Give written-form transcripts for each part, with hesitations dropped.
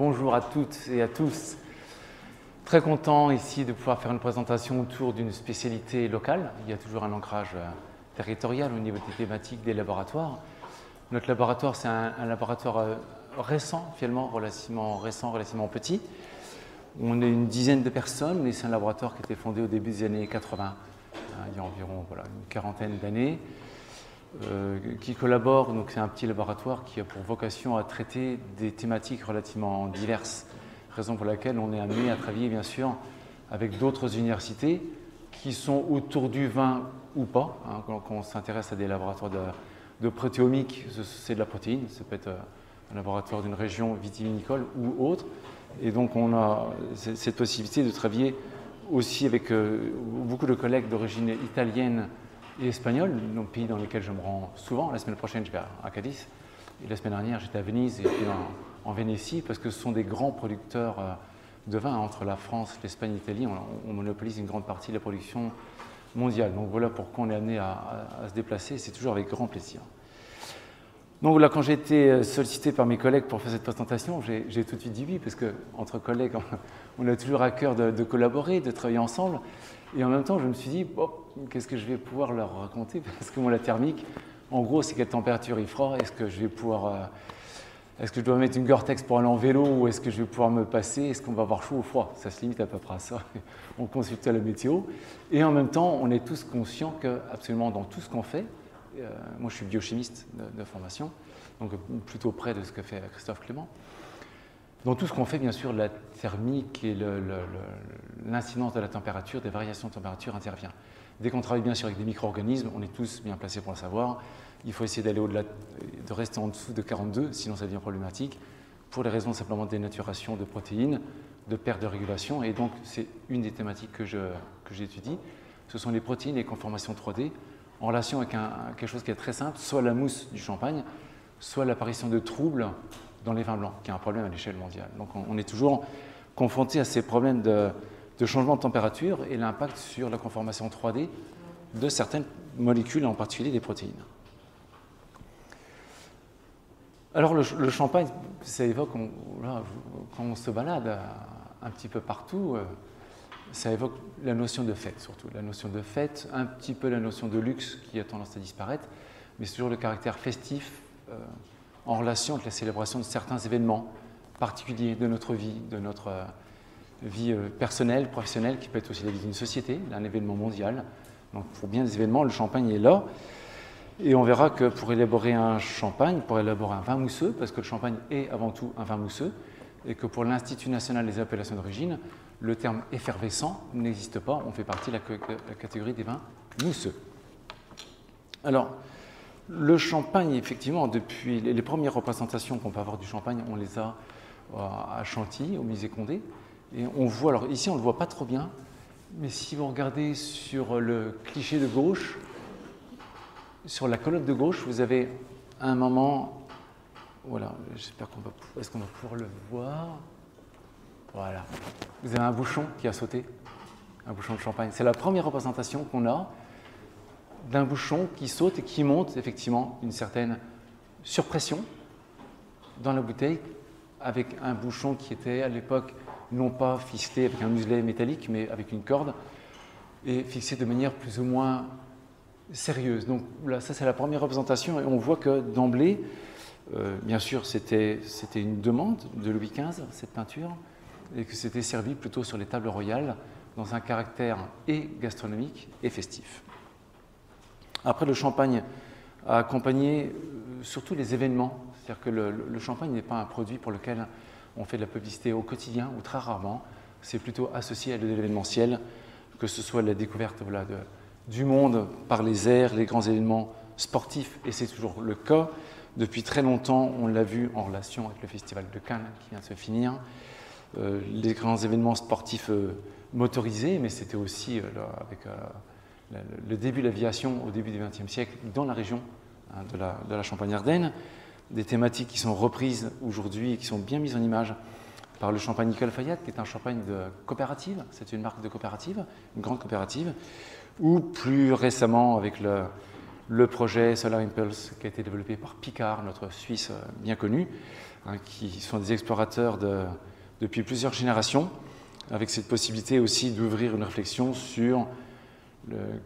Bonjour à toutes et à tous. Très content ici de pouvoir faire une présentation autour d'une spécialité locale. Il y a toujours un ancrage territorial au niveau des thématiques des laboratoires. Notre laboratoire, c'est un laboratoire récent, finalement, relativement récent, relativement petit. On est une dizaine de personnes et c'est un laboratoire qui a été fondé au début des années 80, il y a environ une quarantaine d'années. Qui collabore, donc c'est un petit laboratoire qui a pour vocation à traiter des thématiques relativement diverses, raison pour laquelle on est amené à travailler bien sûr avec d'autres universités qui sont autour du vin ou pas. Quand on s'intéresse à des laboratoires de protéomique, c'est de la protéine, ça peut être un laboratoire d'une région vitivinicole ou autre, et donc on a cette possibilité de travailler aussi avec beaucoup de collègues d'origine italienne et espagnol, donc pays dans lesquels je me rends souvent. La semaine prochaine, je vais à Cadiz. Et la semaine dernière, j'étais à Venise et puis en Vénétie, parce que ce sont des grands producteurs de vin. Entre la France, l'Espagne et l'Italie, on monopolise une grande partie de la production mondiale. Donc voilà pourquoi on est amené à se déplacer. C'est toujours avec grand plaisir. Donc voilà, quand j'ai été sollicité par mes collègues pour faire cette présentation, j'ai tout de suite dit oui, parce qu'entre collègues, on a toujours à cœur de collaborer, de travailler ensemble. Et en même temps, je me suis dit, qu'est-ce que je vais pouvoir leur raconter? Parce que moi, la thermique, en gros, c'est quelle température il fera. Est-ce que je vais pouvoir, est-ce que je dois mettre une Gore-Tex pour aller en vélo ou est-ce que je vais pouvoir me passer? Est-ce qu'on va avoir chaud ou froid? Ça se limite à peu près à ça. On consulte la météo. Et en même temps, on est tous conscients que, absolument dans tout ce qu'on fait, moi, je suis biochimiste de formation, donc plutôt près de ce que fait Christophe Clément. Dans tout ce qu'on fait, bien sûr, la thermique et l'incidence de la température, des variations de température intervient. Dès qu'on travaille bien sûr avec des micro-organismes, on est tous bien placés pour le savoir. Il faut essayer d'aller au-delà, de rester en dessous de 42, sinon ça devient problématique, pour les raisons simplement de dénaturation de protéines, de perte de régulation. Et donc, c'est une des thématiques que j'étudie. Ce sont les protéines et les conformations 3D en relation avec quelque chose qui est très simple, soit la mousse du champagne, soit l'apparition de troubles dans les vins blancs, qui est un problème à l'échelle mondiale. Donc on est toujours confronté à ces problèmes de changement de température et l'impact sur la conformation 3D de certaines molécules, en particulier des protéines. Alors le champagne, ça évoque, quand on se balade un petit peu partout, ça évoque la notion de fête surtout, la notion de fête, un petit peu la notion de luxe qui a tendance à disparaître, mais c'est toujours le caractère festif en relation avec la célébration de certains événements particuliers de notre vie personnelle, professionnelle, qui peut être aussi la vie d'une société, d'un événement mondial. Donc pour bien des événements, le champagne est là. Et on verra que pour élaborer un champagne, pour élaborer un vin mousseux, parce que le champagne est avant tout un vin mousseux, et que pour l'Institut national des appellations d'origine, le terme effervescent n'existe pas, on fait partie de la catégorie des vins mousseux. Alors, le champagne, effectivement, depuis les premières représentations qu'on peut avoir du champagne, on les a à Chantilly, au musée Condé. Et on voit, alors ici on ne le voit pas trop bien, mais si vous regardez sur le cliché de gauche, sur la colonne de gauche, vous avez un moment, voilà, j'espère est-ce qu'on va pouvoir le voir? Voilà, vous avez un bouchon qui a sauté, un bouchon de champagne. C'est la première représentation qu'on a d'un bouchon qui saute et qui monte effectivement une certaine surpression dans la bouteille avec un bouchon qui était à l'époque non pas ficelé avec un muselet métallique mais avec une corde et fixé de manière plus ou moins sérieuse. Donc là, ça c'est la première représentation et on voit que d'emblée, bien sûr c'était une demande de Louis XV, cette peinture, et que c'était servi plutôt sur les tables royales dans un caractère et gastronomique et festif. Après, le champagne a accompagné surtout les événements. C'est-à-dire que le champagne n'est pas un produit pour lequel on fait de la publicité au quotidien ou très rarement. C'est plutôt associé à de l'événementiel, que ce soit la découverte du monde par les airs, les grands événements sportifs, et c'est toujours le cas. Depuis très longtemps, on l'a vu en relation avec le Festival de Cannes qui vient de se finir. Les grands événements sportifs motorisés, mais c'était aussi avec le début de l'aviation au début du XXe siècle dans la région de la Champagne-Ardenne, des thématiques qui sont reprises aujourd'hui et qui sont bien mises en image par le champagne Nicole Fayette, qui est un champagne de coopérative, c'est une marque de coopérative, une grande coopérative, ou plus récemment avec le projet Solar Impulse qui a été développé par Picard, notre Suisse bien connu, hein, qui sont des explorateurs depuis plusieurs générations, avec cette possibilité aussi d'ouvrir une réflexion sur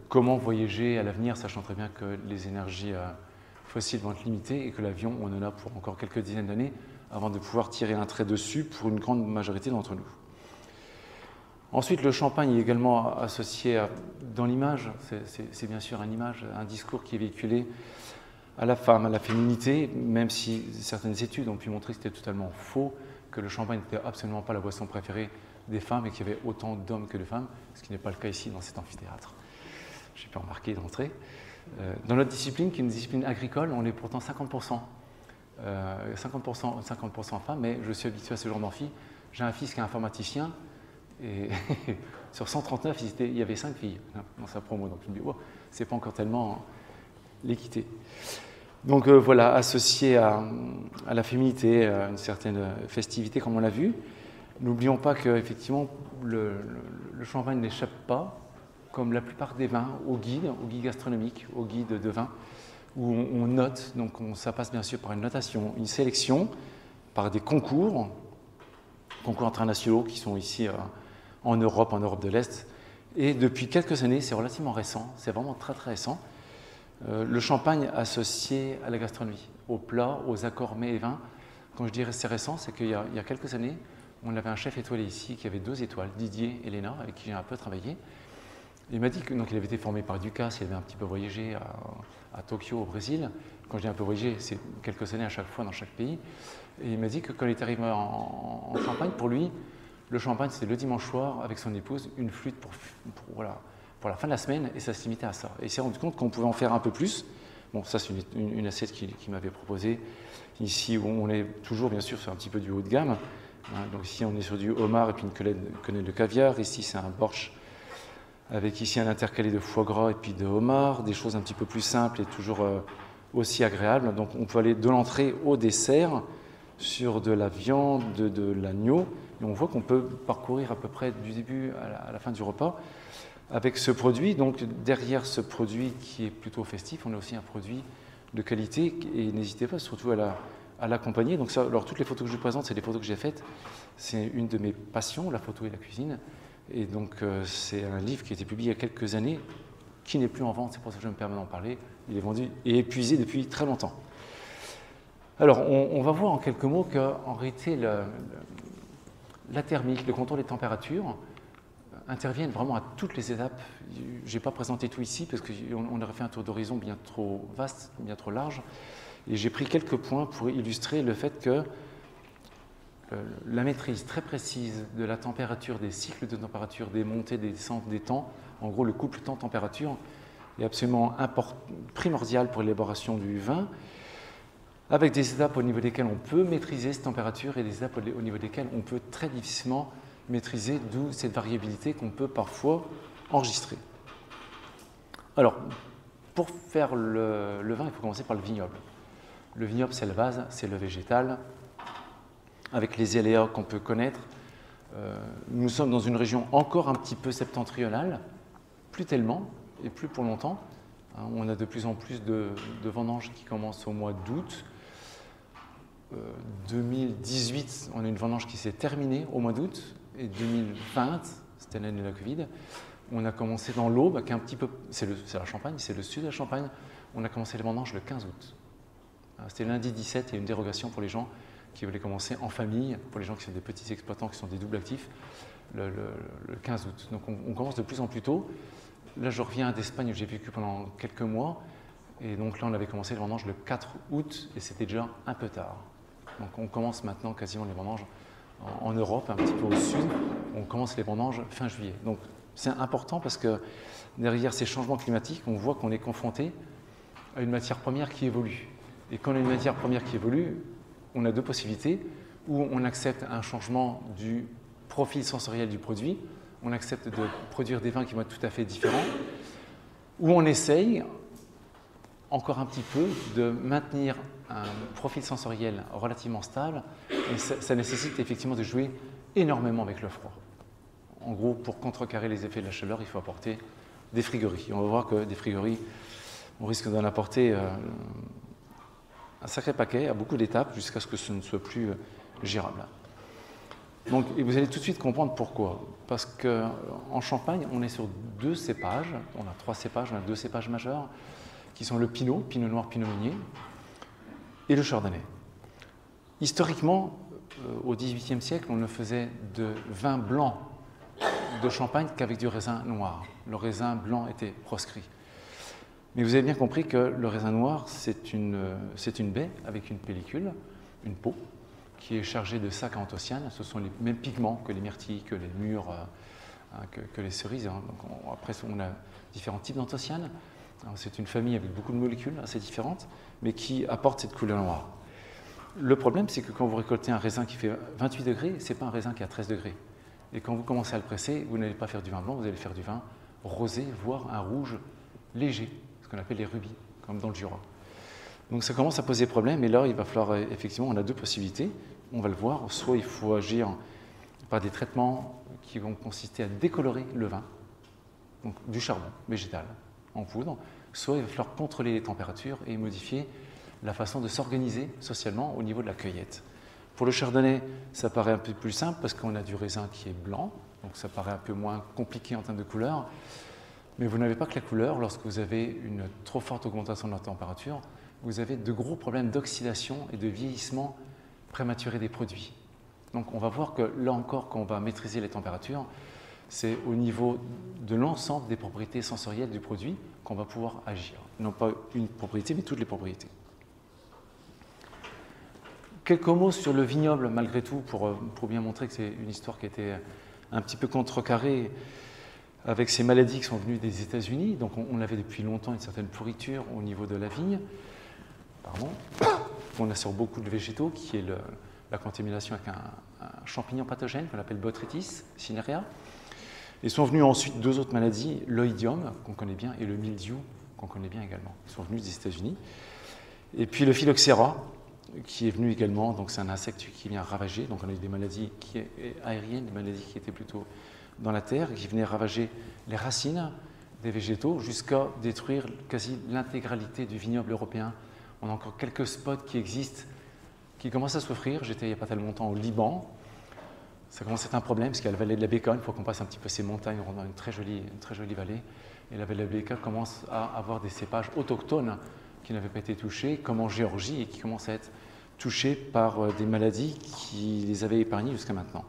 comment voyager à l'avenir, sachant très bien que les énergies fossiles vont être limitées et que l'avion, on en a pour encore quelques dizaines d'années avant de pouvoir tirer un trait dessus pour une grande majorité d'entre nous. Ensuite, le champagne est également associé dans l'image, c'est bien sûr une image, un discours qui est véhiculé à la femme, à la féminité, même si certaines études ont pu montrer que c'était totalement faux, que le champagne n'était absolument pas la boisson préférée des femmes et qu'il y avait autant d'hommes que de femmes, ce qui n'est pas le cas ici dans cet amphithéâtre. J'ai pu remarquer d'entrée. Dans notre discipline, qui est une discipline agricole, on est pourtant 50%. 50% femmes, mais je suis habitué à ce genre d'amphi. J'ai un fils qui est informaticien, et sur 139, il y avait 5 filles dans sa promo. Donc je me dis, wow, c'est pas encore tellement l'équité. Donc voilà, associé à la féminité, à une certaine festivité, comme on l'a vu. N'oublions pas qu'effectivement, le champagne n'échappe pas, comme la plupart des vins, au guide gastronomique, au guide de vin, où on note. Donc ça passe bien sûr par une notation, une sélection, par des concours internationaux qui sont ici en Europe de l'Est. Et depuis quelques années, c'est relativement récent, c'est vraiment très très récent, le champagne associé à la gastronomie, aux plats, aux accords mets et vins. Quand je dis c'est récent, c'est qu'il y a quelques années, on avait un chef étoilé ici qui avait 2 étoiles, Didier et Léna, avec qui j'ai un peu travaillé. Il m'a dit qu'il avait été formé par Ducasse, il avait un petit peu voyagé à Tokyo, au Brésil. Quand je dis un peu voyagé, c'est quelques années à chaque fois dans chaque pays. Et il m'a dit que quand il est arrivé en Champagne, pour lui, le champagne, c'était le dimanche soir avec son épouse, une flûte pour la fin de la semaine, et ça se limitait à ça. Et il s'est rendu compte qu'on pouvait en faire un peu plus. Bon, ça, c'est une assiette qu'il m'avait proposée. Ici, où on est toujours, bien sûr, sur un petit peu du haut de gamme. Hein, donc ici, on est sur du homard et puis une quenelle de caviar. Ici, c'est un borsch avec ici un intercalé de foie gras et puis de homard, des choses un petit peu plus simples et toujours aussi agréables. Donc on peut aller de l'entrée au dessert sur de la viande, de l'agneau, et on voit qu'on peut parcourir à peu près du début à la fin du repas avec ce produit. Donc derrière ce produit qui est plutôt festif, on a aussi un produit de qualité, et n'hésitez pas surtout à l'accompagner. Donc ça, alors toutes les photos que je vous présente, c'est des photos que j'ai faites. C'est une de mes passions, la photo et la cuisine. Et donc, c'est un livre qui a été publié il y a quelques années, qui n'est plus en vente, c'est pour ça que je me permets d'en parler. Il est vendu et épuisé depuis très longtemps. Alors, on va voir en quelques mots qu'en réalité, la thermique, le contrôle des températures interviennent vraiment à toutes les étapes. Je n'ai pas présenté tout ici, parce qu'on aurait fait un tour d'horizon bien trop vaste, bien trop large. Et j'ai pris quelques points pour illustrer le fait que la maîtrise très précise de la température, des cycles de température, des montées, des descentes, des temps, en gros le couple temps-température, est absolument primordial pour l'élaboration du vin, avec des étapes au niveau desquelles on peut maîtriser cette température et des étapes au niveau desquelles on peut très difficilement maîtriser, d'où cette variabilité qu'on peut parfois enregistrer. Alors, pour faire le vin, il faut commencer par le vignoble. Le vignoble, c'est la base, c'est le végétal, avec les aléas qu'on peut connaître. Nous sommes dans une région encore un petit peu septentrionale, plus tellement, et plus pour longtemps. On a de plus en plus de vendanges qui commencent au mois d'août. 2018, on a une vendange qui s'est terminée au mois d'août, et 2020, c'était l'année de la Covid, on a commencé dans l'Aube, qui est un petit peu, c'est la Champagne, c'est le sud de la Champagne, on a commencé les vendanges le 15 août. C'était lundi 17, il y a une dérogation pour les gens qui voulaient commencer en famille, pour les gens qui sont des petits exploitants, qui sont des doubles actifs, le 15 août. Donc on commence de plus en plus tôt. Là, je reviens d'Espagne où j'ai vécu pendant quelques mois, et donc là, on avait commencé les vendanges le 4 août, et c'était déjà un peu tard. Donc on commence maintenant quasiment les vendanges en Europe, un petit peu au sud, on commence les vendanges fin juillet. Donc c'est important parce que derrière ces changements climatiques, on voit qu'on est confronté à une matière première qui évolue. Et quand on a une matière première qui évolue, on a deux possibilités, où on accepte un changement du profil sensoriel du produit, on accepte de produire des vins qui vont être tout à fait différents, ou on essaye encore un petit peu de maintenir un profil sensoriel relativement stable, et ça nécessite effectivement de jouer énormément avec le froid. En gros, pour contrecarrer les effets de la chaleur, il faut apporter des frigueries. On va voir que des frigueries on risque d'en apporter un sacré paquet à beaucoup d'étapes jusqu'à ce que ce ne soit plus gérable. Donc, et vous allez tout de suite comprendre pourquoi. Parce qu'en Champagne, on est sur 2 cépages, on a 3 cépages, on a 2 cépages majeurs, qui sont le Pinot, Pinot Noir, Pinot Meunier, et le Chardonnay. Historiquement, au XVIIIe siècle, on ne faisait de vin blanc de Champagne qu'avec du raisin noir. Le raisin blanc était proscrit. Mais vous avez bien compris que le raisin noir, c'est une baie avec une pellicule, une peau, qui est chargée de sacs anthocyanes. Ce sont les mêmes pigments que les myrtilles, que les mûres, que les cerises. Donc après, on a différents types d'anthocyanes. C'est une famille avec beaucoup de molécules assez différentes, mais qui apporte cette couleur noire. Le problème, c'est que quand vous récoltez un raisin qui fait 28 degrés, ce n'est pas un raisin qui a 13 degrés. Et quand vous commencez à le presser, vous n'allez pas faire du vin blanc, vous allez faire du vin rosé, voire un rouge léger, ce qu'on appelle les rubis, comme dans le Jura. Donc ça commence à poser problème, et là, il va falloir, effectivement, on a 2 possibilités, on va le voir, soit il faut agir par des traitements qui vont consister à décolorer le vin, donc du charbon végétal en poudre, soit il va falloir contrôler les températures et modifier la façon de s'organiser socialement au niveau de la cueillette. Pour le chardonnay, ça paraît un peu plus simple parce qu'on a du raisin qui est blanc, donc ça paraît un peu moins compliqué en termes de couleur. Mais vous n'avez pas que la couleur. Lorsque vous avez une trop forte augmentation de la température, vous avez de gros problèmes d'oxydation et de vieillissement prématuré des produits. Donc on va voir que là encore, quand on va maîtriser les températures, c'est au niveau de l'ensemble des propriétés sensorielles du produit qu'on va pouvoir agir. Non pas une propriété, mais toutes les propriétés. Quelques mots sur le vignoble, malgré tout, pour bien montrer que c'est une histoire qui a été un petit peu contrecarrée avec ces maladies qui sont venues des États-Unis. Donc on avait depuis longtemps une certaine pourriture au niveau de la vigne. Pardon. On a sur beaucoup de végétaux, qui est la contamination avec un champignon pathogène qu'on appelle Botrytis cinerea. Et sont venus ensuite 2 autres maladies, l'oïdium, qu'on connaît bien, et le mildiou, qu'on connaît bien également. Ils sont venus des États-Unis. Et puis le phylloxéra, qui est venu également, donc c'est un insecte qui vient ravager, donc on a eu des maladies aériennes, des maladies qui étaient plutôt dans la terre, qui venaient ravager les racines des végétaux jusqu'à détruire quasi l'intégralité du vignoble européen. On a encore quelques spots qui existent, qui commencent à souffrir. J'étais il n'y a pas tellement longtemps au Liban. Ça commence à être un problème parce qu'il y a la vallée de la Béka. Une fois qu'on passe un petit peu ces montagnes, on a une très jolie vallée. Et la vallée de la Béka commence à avoir des cépages autochtones qui n'avaient pas été touchés, comme en Géorgie, et qui commencent à être touchés par des maladies qui les avaient épargnés jusqu'à maintenant.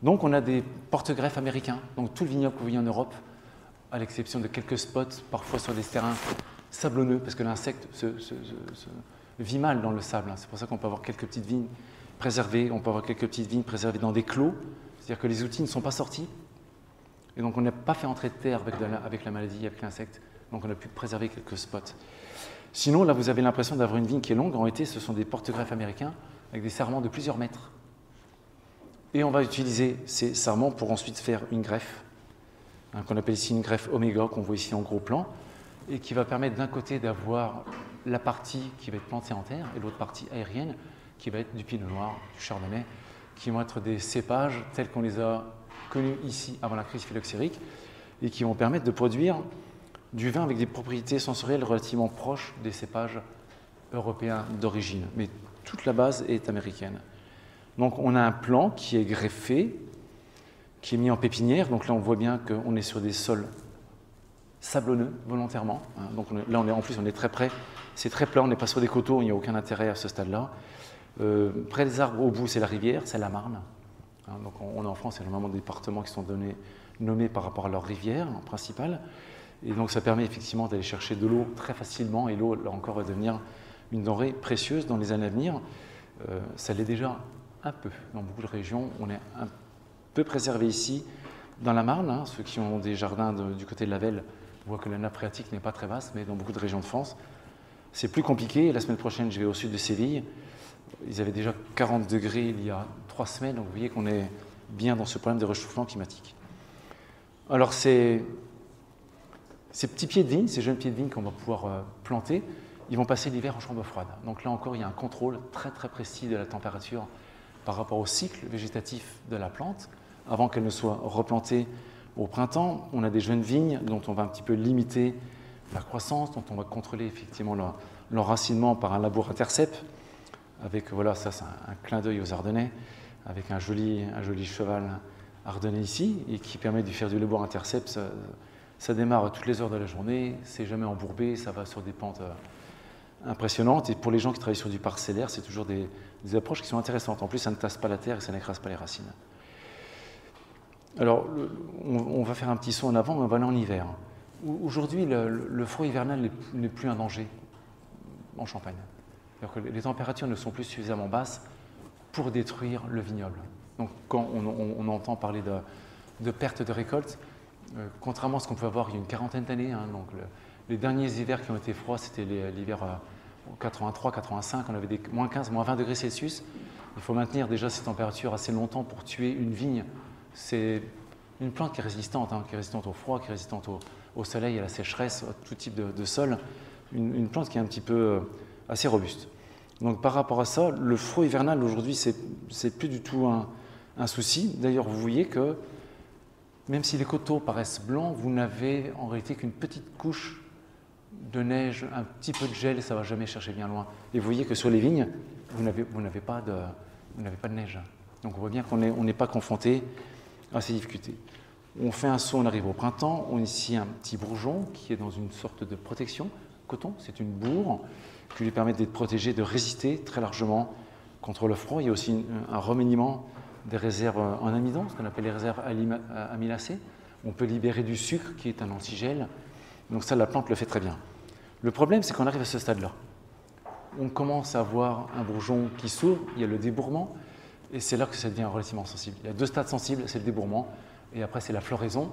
Donc on a des porte-greffes américains, donc tout le vignoble que vous voyez en Europe, à l'exception de quelques spots, parfois sur des terrains sablonneux, parce que l'insecte se vit mal dans le sable. C'est pour ça qu'on peut avoir quelques petites vignes préservées, on peut avoir quelques petites vignes préservées dans des clos, c'est-à-dire que les outils ne sont pas sortis, et donc on n'a pas fait entrer de terre avec la maladie, avec l'insecte, donc on a pu préserver quelques spots. Sinon, là, vous avez l'impression d'avoir une vigne qui est longue. En été, ce sont des porte-greffes américains avec des sarments de plusieurs mètres. Et on va utiliser ces sarments pour ensuite faire une greffe, qu'on appelle ici une greffe oméga, qu'on voit ici en gros plan, et qui va permettre d'un côté d'avoir la partie qui va être plantée en terre et l'autre partie aérienne qui va être du pinot noir, du chardonnay, qui vont être des cépages tels qu'on les a connus ici avant la crise phylloxérique et qui vont permettre de produire du vin avec des propriétés sensorielles relativement proches des cépages européens d'origine. Mais toute la base est américaine. Donc on a un plant qui est greffé, qui est mis en pépinière. Donc là on voit bien qu'on est sur des sols sablonneux volontairement. Donc là en plus on est très près. C'est très plat, on n'est pas sur des coteaux, il n'y a aucun intérêt à ce stade-là. Près des arbres au bout c'est la rivière, c'est la Marne. Donc on est en France, il y a normalement des départements qui sont nommés par rapport à leur rivière principale. Et donc ça permet effectivement d'aller chercher de l'eau très facilement, et l'eau, là encore, va devenir une denrée précieuse dans les années à venir. Ça l'est déjà un peu. Dans beaucoup de régions, on est un peu préservé ici. Dans la Marne, ceux qui ont des jardins du côté de la Velle voient que la nappe phréatique n'est pas très vaste, mais dans beaucoup de régions de France, c'est plus compliqué. La semaine prochaine, je vais au sud de Séville. Ils avaient déjà 40 degrés il y a 3 semaines, donc vous voyez qu'on est bien dans ce problème de réchauffement climatique. Alors ces petits pieds de vigne, ces jeunes pieds de vigne qu'on va pouvoir planter, ils vont passer l'hiver en chambre froide. Donc là encore, il y a un contrôle très très précis de la température par rapport au cycle végétatif de la plante. Avant qu'elle ne soit replantée au printemps, on a des jeunes vignes dont on va un petit peu limiter la croissance, dont on va contrôler effectivement l'enracinement par un labour intercept, avec, voilà, ça c'est un clin d'œil aux Ardennais, avec un joli cheval ardennais ici, et qui permet de faire du labour intercept. Ça démarre à toutes les heures de la journée, c'est jamais embourbé, ça va sur des pentes impressionnantes, et pour les gens qui travaillent sur du parcellaire, c'est toujours des approches qui sont intéressantes. En plus, ça ne tasse pas la terre et ça n'écrase pas les racines. Alors, on va faire un petit saut en avant, on va aller en hiver. Aujourd'hui, le froid hivernal n'est plus un danger en Champagne. Que les températures ne sont plus suffisamment basses pour détruire le vignoble. Donc, quand on entend parler de perte de récolte, contrairement à ce qu'on peut avoir il y a une quarantaine d'années, hein, donc les derniers hivers qui ont été froids, c'était l'hiver 83-85, on avait des moins 15, moins 20 degrés Celsius. Il faut maintenir déjà ces températures assez longtemps pour tuer une vigne. C'est une plante qui est résistante au froid, qui est résistante au soleil, à la sécheresse, à tout type de sol. Une plante qui est un petit peu assez robuste. Donc par rapport à ça, le froid hivernal aujourd'hui, c'est plus du tout un souci. D'ailleurs, vous voyez que même si les coteaux paraissent blancs, vous n'avez en réalité qu'une petite couche de neige, un petit peu de gel, ça ne va jamais chercher bien loin. Et vous voyez que sur les vignes, vous n'avez pas de neige. Donc on voit bien qu'on n'est pas confronté à ces difficultés. On fait un saut, on arrive au printemps, on a ici un petit bourgeon qui est dans une sorte de protection. Coton, c'est une bourre qui lui permet d'être protégé, de résister très largement contre le froid. Il y a aussi un remaniement des réserves en amidon, ce qu'on appelle les réserves amylacées. On peut libérer du sucre qui est un antigel. Donc ça, la plante le fait très bien. Le problème, c'est qu'on arrive à ce stade-là. On commence à avoir un bourgeon qui s'ouvre, il y a le débourrement, et c'est là que ça devient relativement sensible. Il y a deux stades sensibles, c'est le débourrement, et après c'est la floraison.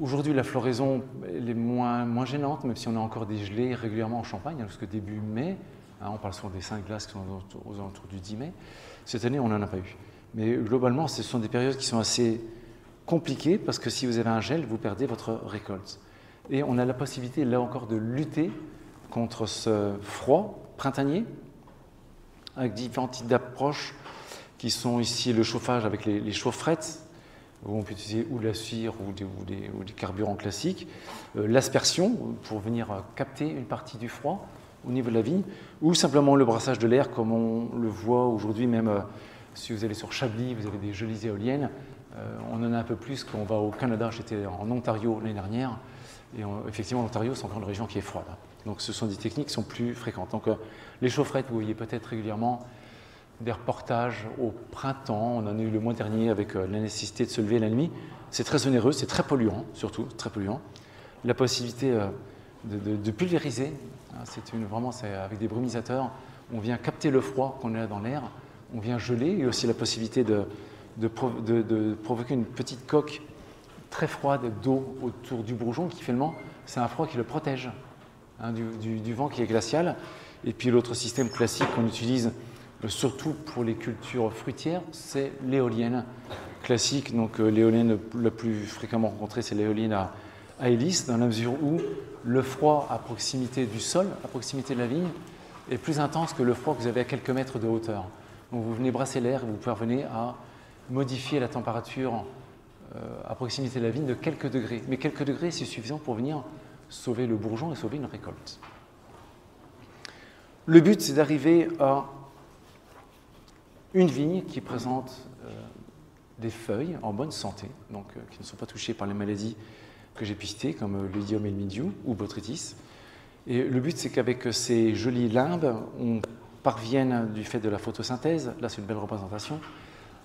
Aujourd'hui, la floraison elle est moins gênante, même si on a encore des gelées régulièrement en Champagne, jusqu'au début mai. On parle souvent des 5 glaces qui sont aux alentours du 10 mai. Cette année, on n'en a pas eu. Mais globalement, ce sont des périodes qui sont assez compliquées, parce que si vous avez un gel, vous perdez votre récolte. Et on a la possibilité, là encore, de lutter contre ce froid printanier, avec différents types d'approches qui sont ici le chauffage avec les chaufferettes, où on peut utiliser ou de la cire ou des carburants classiques, l'aspersion pour venir capter une partie du froid au niveau de la vigne, ou simplement le brassage de l'air comme on le voit aujourd'hui, même si vous allez sur Chablis, vous avez des jolies éoliennes, on en a un peu plus quand on va au Canada. J'étais en Ontario l'année dernière, et effectivement l'Ontario c'est encore une région qui est froide. Donc ce sont des techniques qui sont plus fréquentes. Donc les chaufferettes, vous voyez peut-être régulièrement des reportages au printemps, on en a eu le mois dernier avec la nécessité de se lever la nuit. C'est très onéreux, c'est très polluant, surtout, très polluant. La possibilité de pulvériser, vraiment c'est avec des brumisateurs, on vient capter le froid qu'on a dans l'air, on vient geler, et aussi la possibilité de provoquer une petite coque très froide d'eau autour du bourgeon, qui finalement, c'est un froid qui le protège du vent qui est glacial. Et puis l'autre système classique qu'on utilise, surtout pour les cultures fruitières, c'est l'éolienne classique. Donc l'éolienne la plus fréquemment rencontrée, c'est l'éolienne à hélice, dans la mesure où le froid à proximité du sol, à proximité de la vigne, est plus intense que le froid que vous avez à quelques mètres de hauteur. Donc vous venez brasser l'air et vous parvenez à modifier la température à proximité de la vigne de quelques degrés. Mais quelques degrés, c'est suffisant pour venir sauver le bourgeon et sauver une récolte. Le but, c'est d'arriver à une vigne qui présente des feuilles en bonne santé, donc qui ne sont pas touchées par les maladies que j'ai pu citer, comme l'idiome et le mildiou ou botrytis. Et le but, c'est qu'avec ces jolies limbes, on parvienne, du fait de la photosynthèse, là c'est une belle représentation,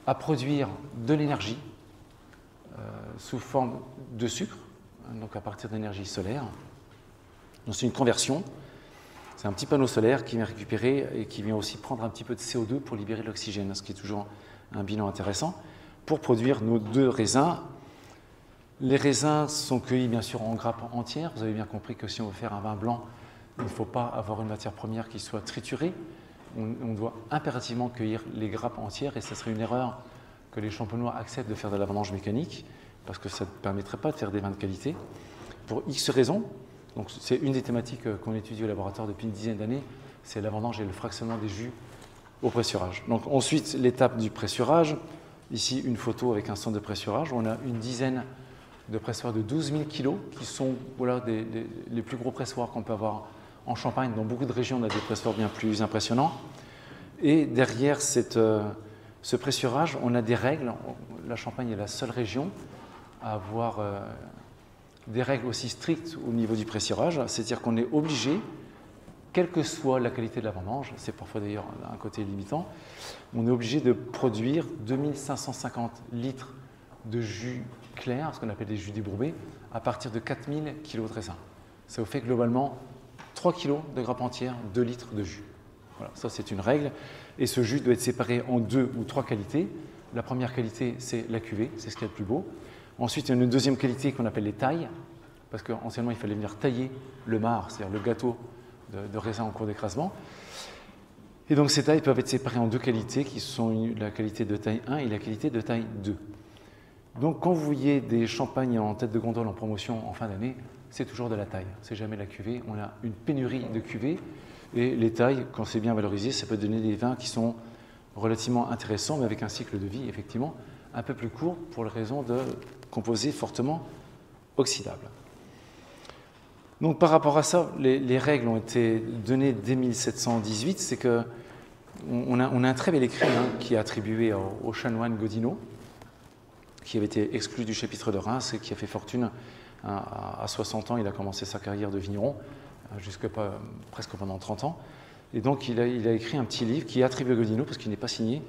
à produire de l'énergie sous forme de sucre, donc à partir d'énergie solaire. Donc c'est une conversion. C'est un petit panneau solaire qui vient récupérer et qui vient aussi prendre un petit peu de CO2 pour libérer l'oxygène, ce qui est toujours un bilan intéressant, pour produire nos deux raisins. Les raisins sont cueillis bien sûr en grappes entières. Vous avez bien compris que si on veut faire un vin blanc, il ne faut pas avoir une matière première qui soit triturée. On doit impérativement cueillir les grappes entières, et ce serait une erreur que les champenois acceptent de faire de la vendange mécanique, parce que ça ne permettrait pas de faire des vins de qualité, pour X raisons. Donc c'est une des thématiques qu'on étudie au laboratoire depuis une dizaine d'années, c'est la vendange et le fractionnement des jus au pressurage. Donc ensuite, l'étape du pressurage. Ici, une photo avec un centre de pressurage où on a une dizaine de pressoirs de 12 000 kg, qui sont voilà, les plus gros pressoirs qu'on peut avoir en Champagne. Dans beaucoup de régions, on a des pressoirs bien plus impressionnants. Et derrière ce pressurage, on a des règles. La Champagne est la seule région à avoir des règles aussi strictes au niveau du pressurage, c'est-à-dire qu'on est obligé, quelle que soit la qualité de la vendange, c'est parfois d'ailleurs un côté limitant, on est obligé de produire 2550 litres de jus clair, ce qu'on appelle des jus débourbés, à partir de 4000 kg de raisin. Ça vous fait globalement 3 kg de grappe entière, 2 litres de jus. Voilà, ça c'est une règle. Et ce jus doit être séparé en 2 ou 3 qualités. La première qualité, c'est la cuvée, c'est ce qu'il y a de plus beau. Ensuite, il y a une deuxième qualité qu'on appelle les tailles, parce qu'anciennement, il fallait venir tailler le marc, c'est-à-dire le gâteau de raisin en cours d'écrasement. Et donc, ces tailles peuvent être séparées en 2 qualités, qui sont la qualité de taille 1 et la qualité de taille 2. Donc, quand vous voyez des champagnes en tête de gondole en promotion en fin d'année, c'est toujours de la taille, c'est jamais la cuvée. On a une pénurie de cuvées, et les tailles, quand c'est bien valorisé, ça peut donner des vins qui sont relativement intéressants, mais avec un cycle de vie, effectivement, un peu plus court pour la raison de composés fortement oxydables. Donc par rapport à ça, les règles ont été données dès 1718. C'est qu'on a un très bel écrit qui est attribué au chanoine Godino, qui avait été exclu du chapitre de Reims et qui a fait fortune à 60 ans. Il a commencé sa carrière de vigneron, presque pendant 30 ans. Et donc il a écrit un petit livre qui est attribué à Godino, parce qu'il n'est pas signé,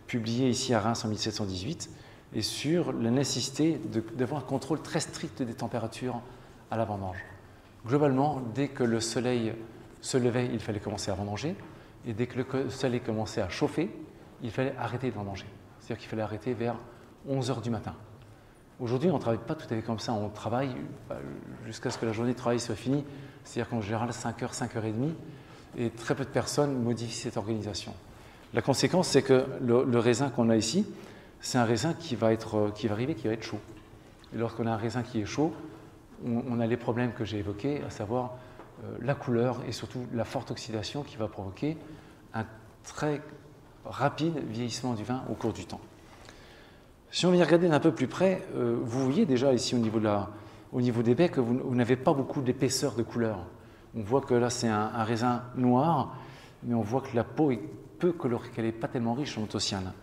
publié ici à Reims en 1718, et sur la nécessité d'avoir un contrôle très strict des températures à la vendange. Globalement, dès que le soleil se levait, il fallait commencer à vendanger, et dès que le soleil commençait à chauffer, il fallait arrêter de vendanger. C'est-à-dire qu'il fallait arrêter vers 11 h du matin. Aujourd'hui, on ne travaille pas tout à fait comme ça, on travaille jusqu'à ce que la journée de travail soit finie, c'est-à-dire qu'en général 5 h, 5 h 30, et très peu de personnes modifient cette organisation. La conséquence, c'est que le raisin qu'on a ici, c'est un raisin qui va arriver, qui va être chaud. Et lorsqu'on a un raisin qui est chaud, on a les problèmes que j'ai évoqués, à savoir la couleur et surtout la forte oxydation qui va provoquer un très rapide vieillissement du vin au cours du temps. Si on vient regarder d'un peu plus près, vous voyez déjà ici au niveau des baies que vous n'avez pas beaucoup d'épaisseur de couleur. On voit que là c'est un raisin noir, mais on voit que la peau est peu colorée, qu'elle n'est pas tellement riche en anthocyanes.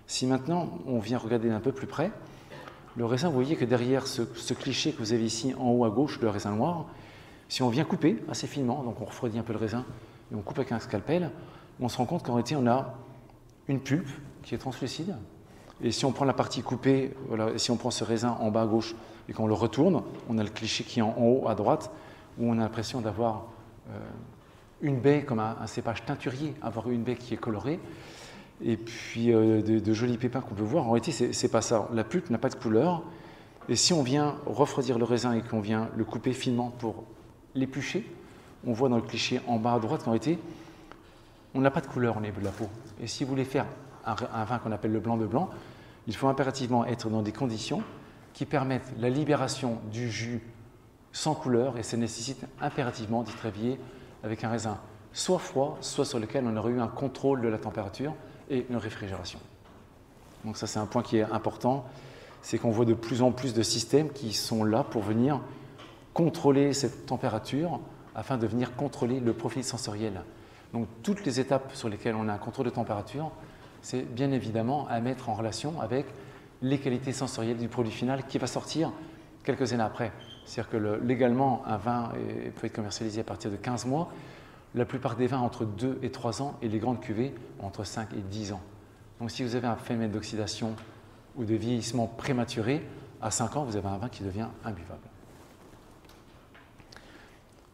Si maintenant on vient regarder d'un peu plus près, le raisin, vous voyez que derrière ce cliché que vous avez ici en haut à gauche, le raisin noir, si on vient couper assez finement, donc on refroidit un peu le raisin et on coupe avec un scalpel, on se rend compte qu'en réalité on a une pulpe qui est translucide. Et si on prend la partie coupée, voilà, si on prend ce raisin en bas à gauche et qu'on le retourne, on a le cliché qui est en haut à droite, où on a l'impression d'avoir une baie comme un cépage teinturier, avoir une baie qui est colorée. Et puis de jolis pépins qu'on peut voir. En réalité, c'est pas ça. La pulpe n'a pas de couleur. Et si on vient refroidir le raisin et qu'on vient le couper finement pour l'éplucher, on voit dans le cliché en bas à droite qu'en réalité, on n'a pas de couleur au niveau de la peau. Et si vous voulez faire un vin qu'on appelle le blanc de blanc, il faut impérativement être dans des conditions qui permettent la libération du jus sans couleur, et ça nécessite impérativement d'y travailler avec un raisin soit froid, soit sur lequel on aurait eu un contrôle de la température et une réfrigération. Donc ça, c'est un point qui est important, c'est qu'on voit de plus en plus de systèmes qui sont là pour venir contrôler cette température afin de venir contrôler le profil sensoriel. Donc toutes les étapes sur lesquelles on a un contrôle de température, c'est bien évidemment à mettre en relation avec les qualités sensorielles du produit final qui va sortir quelques années après. C'est-à-dire que légalement, un vin peut être commercialisé à partir de 15 mois. La plupart des vins entre 2 et 3 ans et les grandes cuvées entre 5 et 10 ans. Donc si vous avez un phénomène d'oxydation ou de vieillissement prématuré, à 5 ans, vous avez un vin qui devient imbuvable.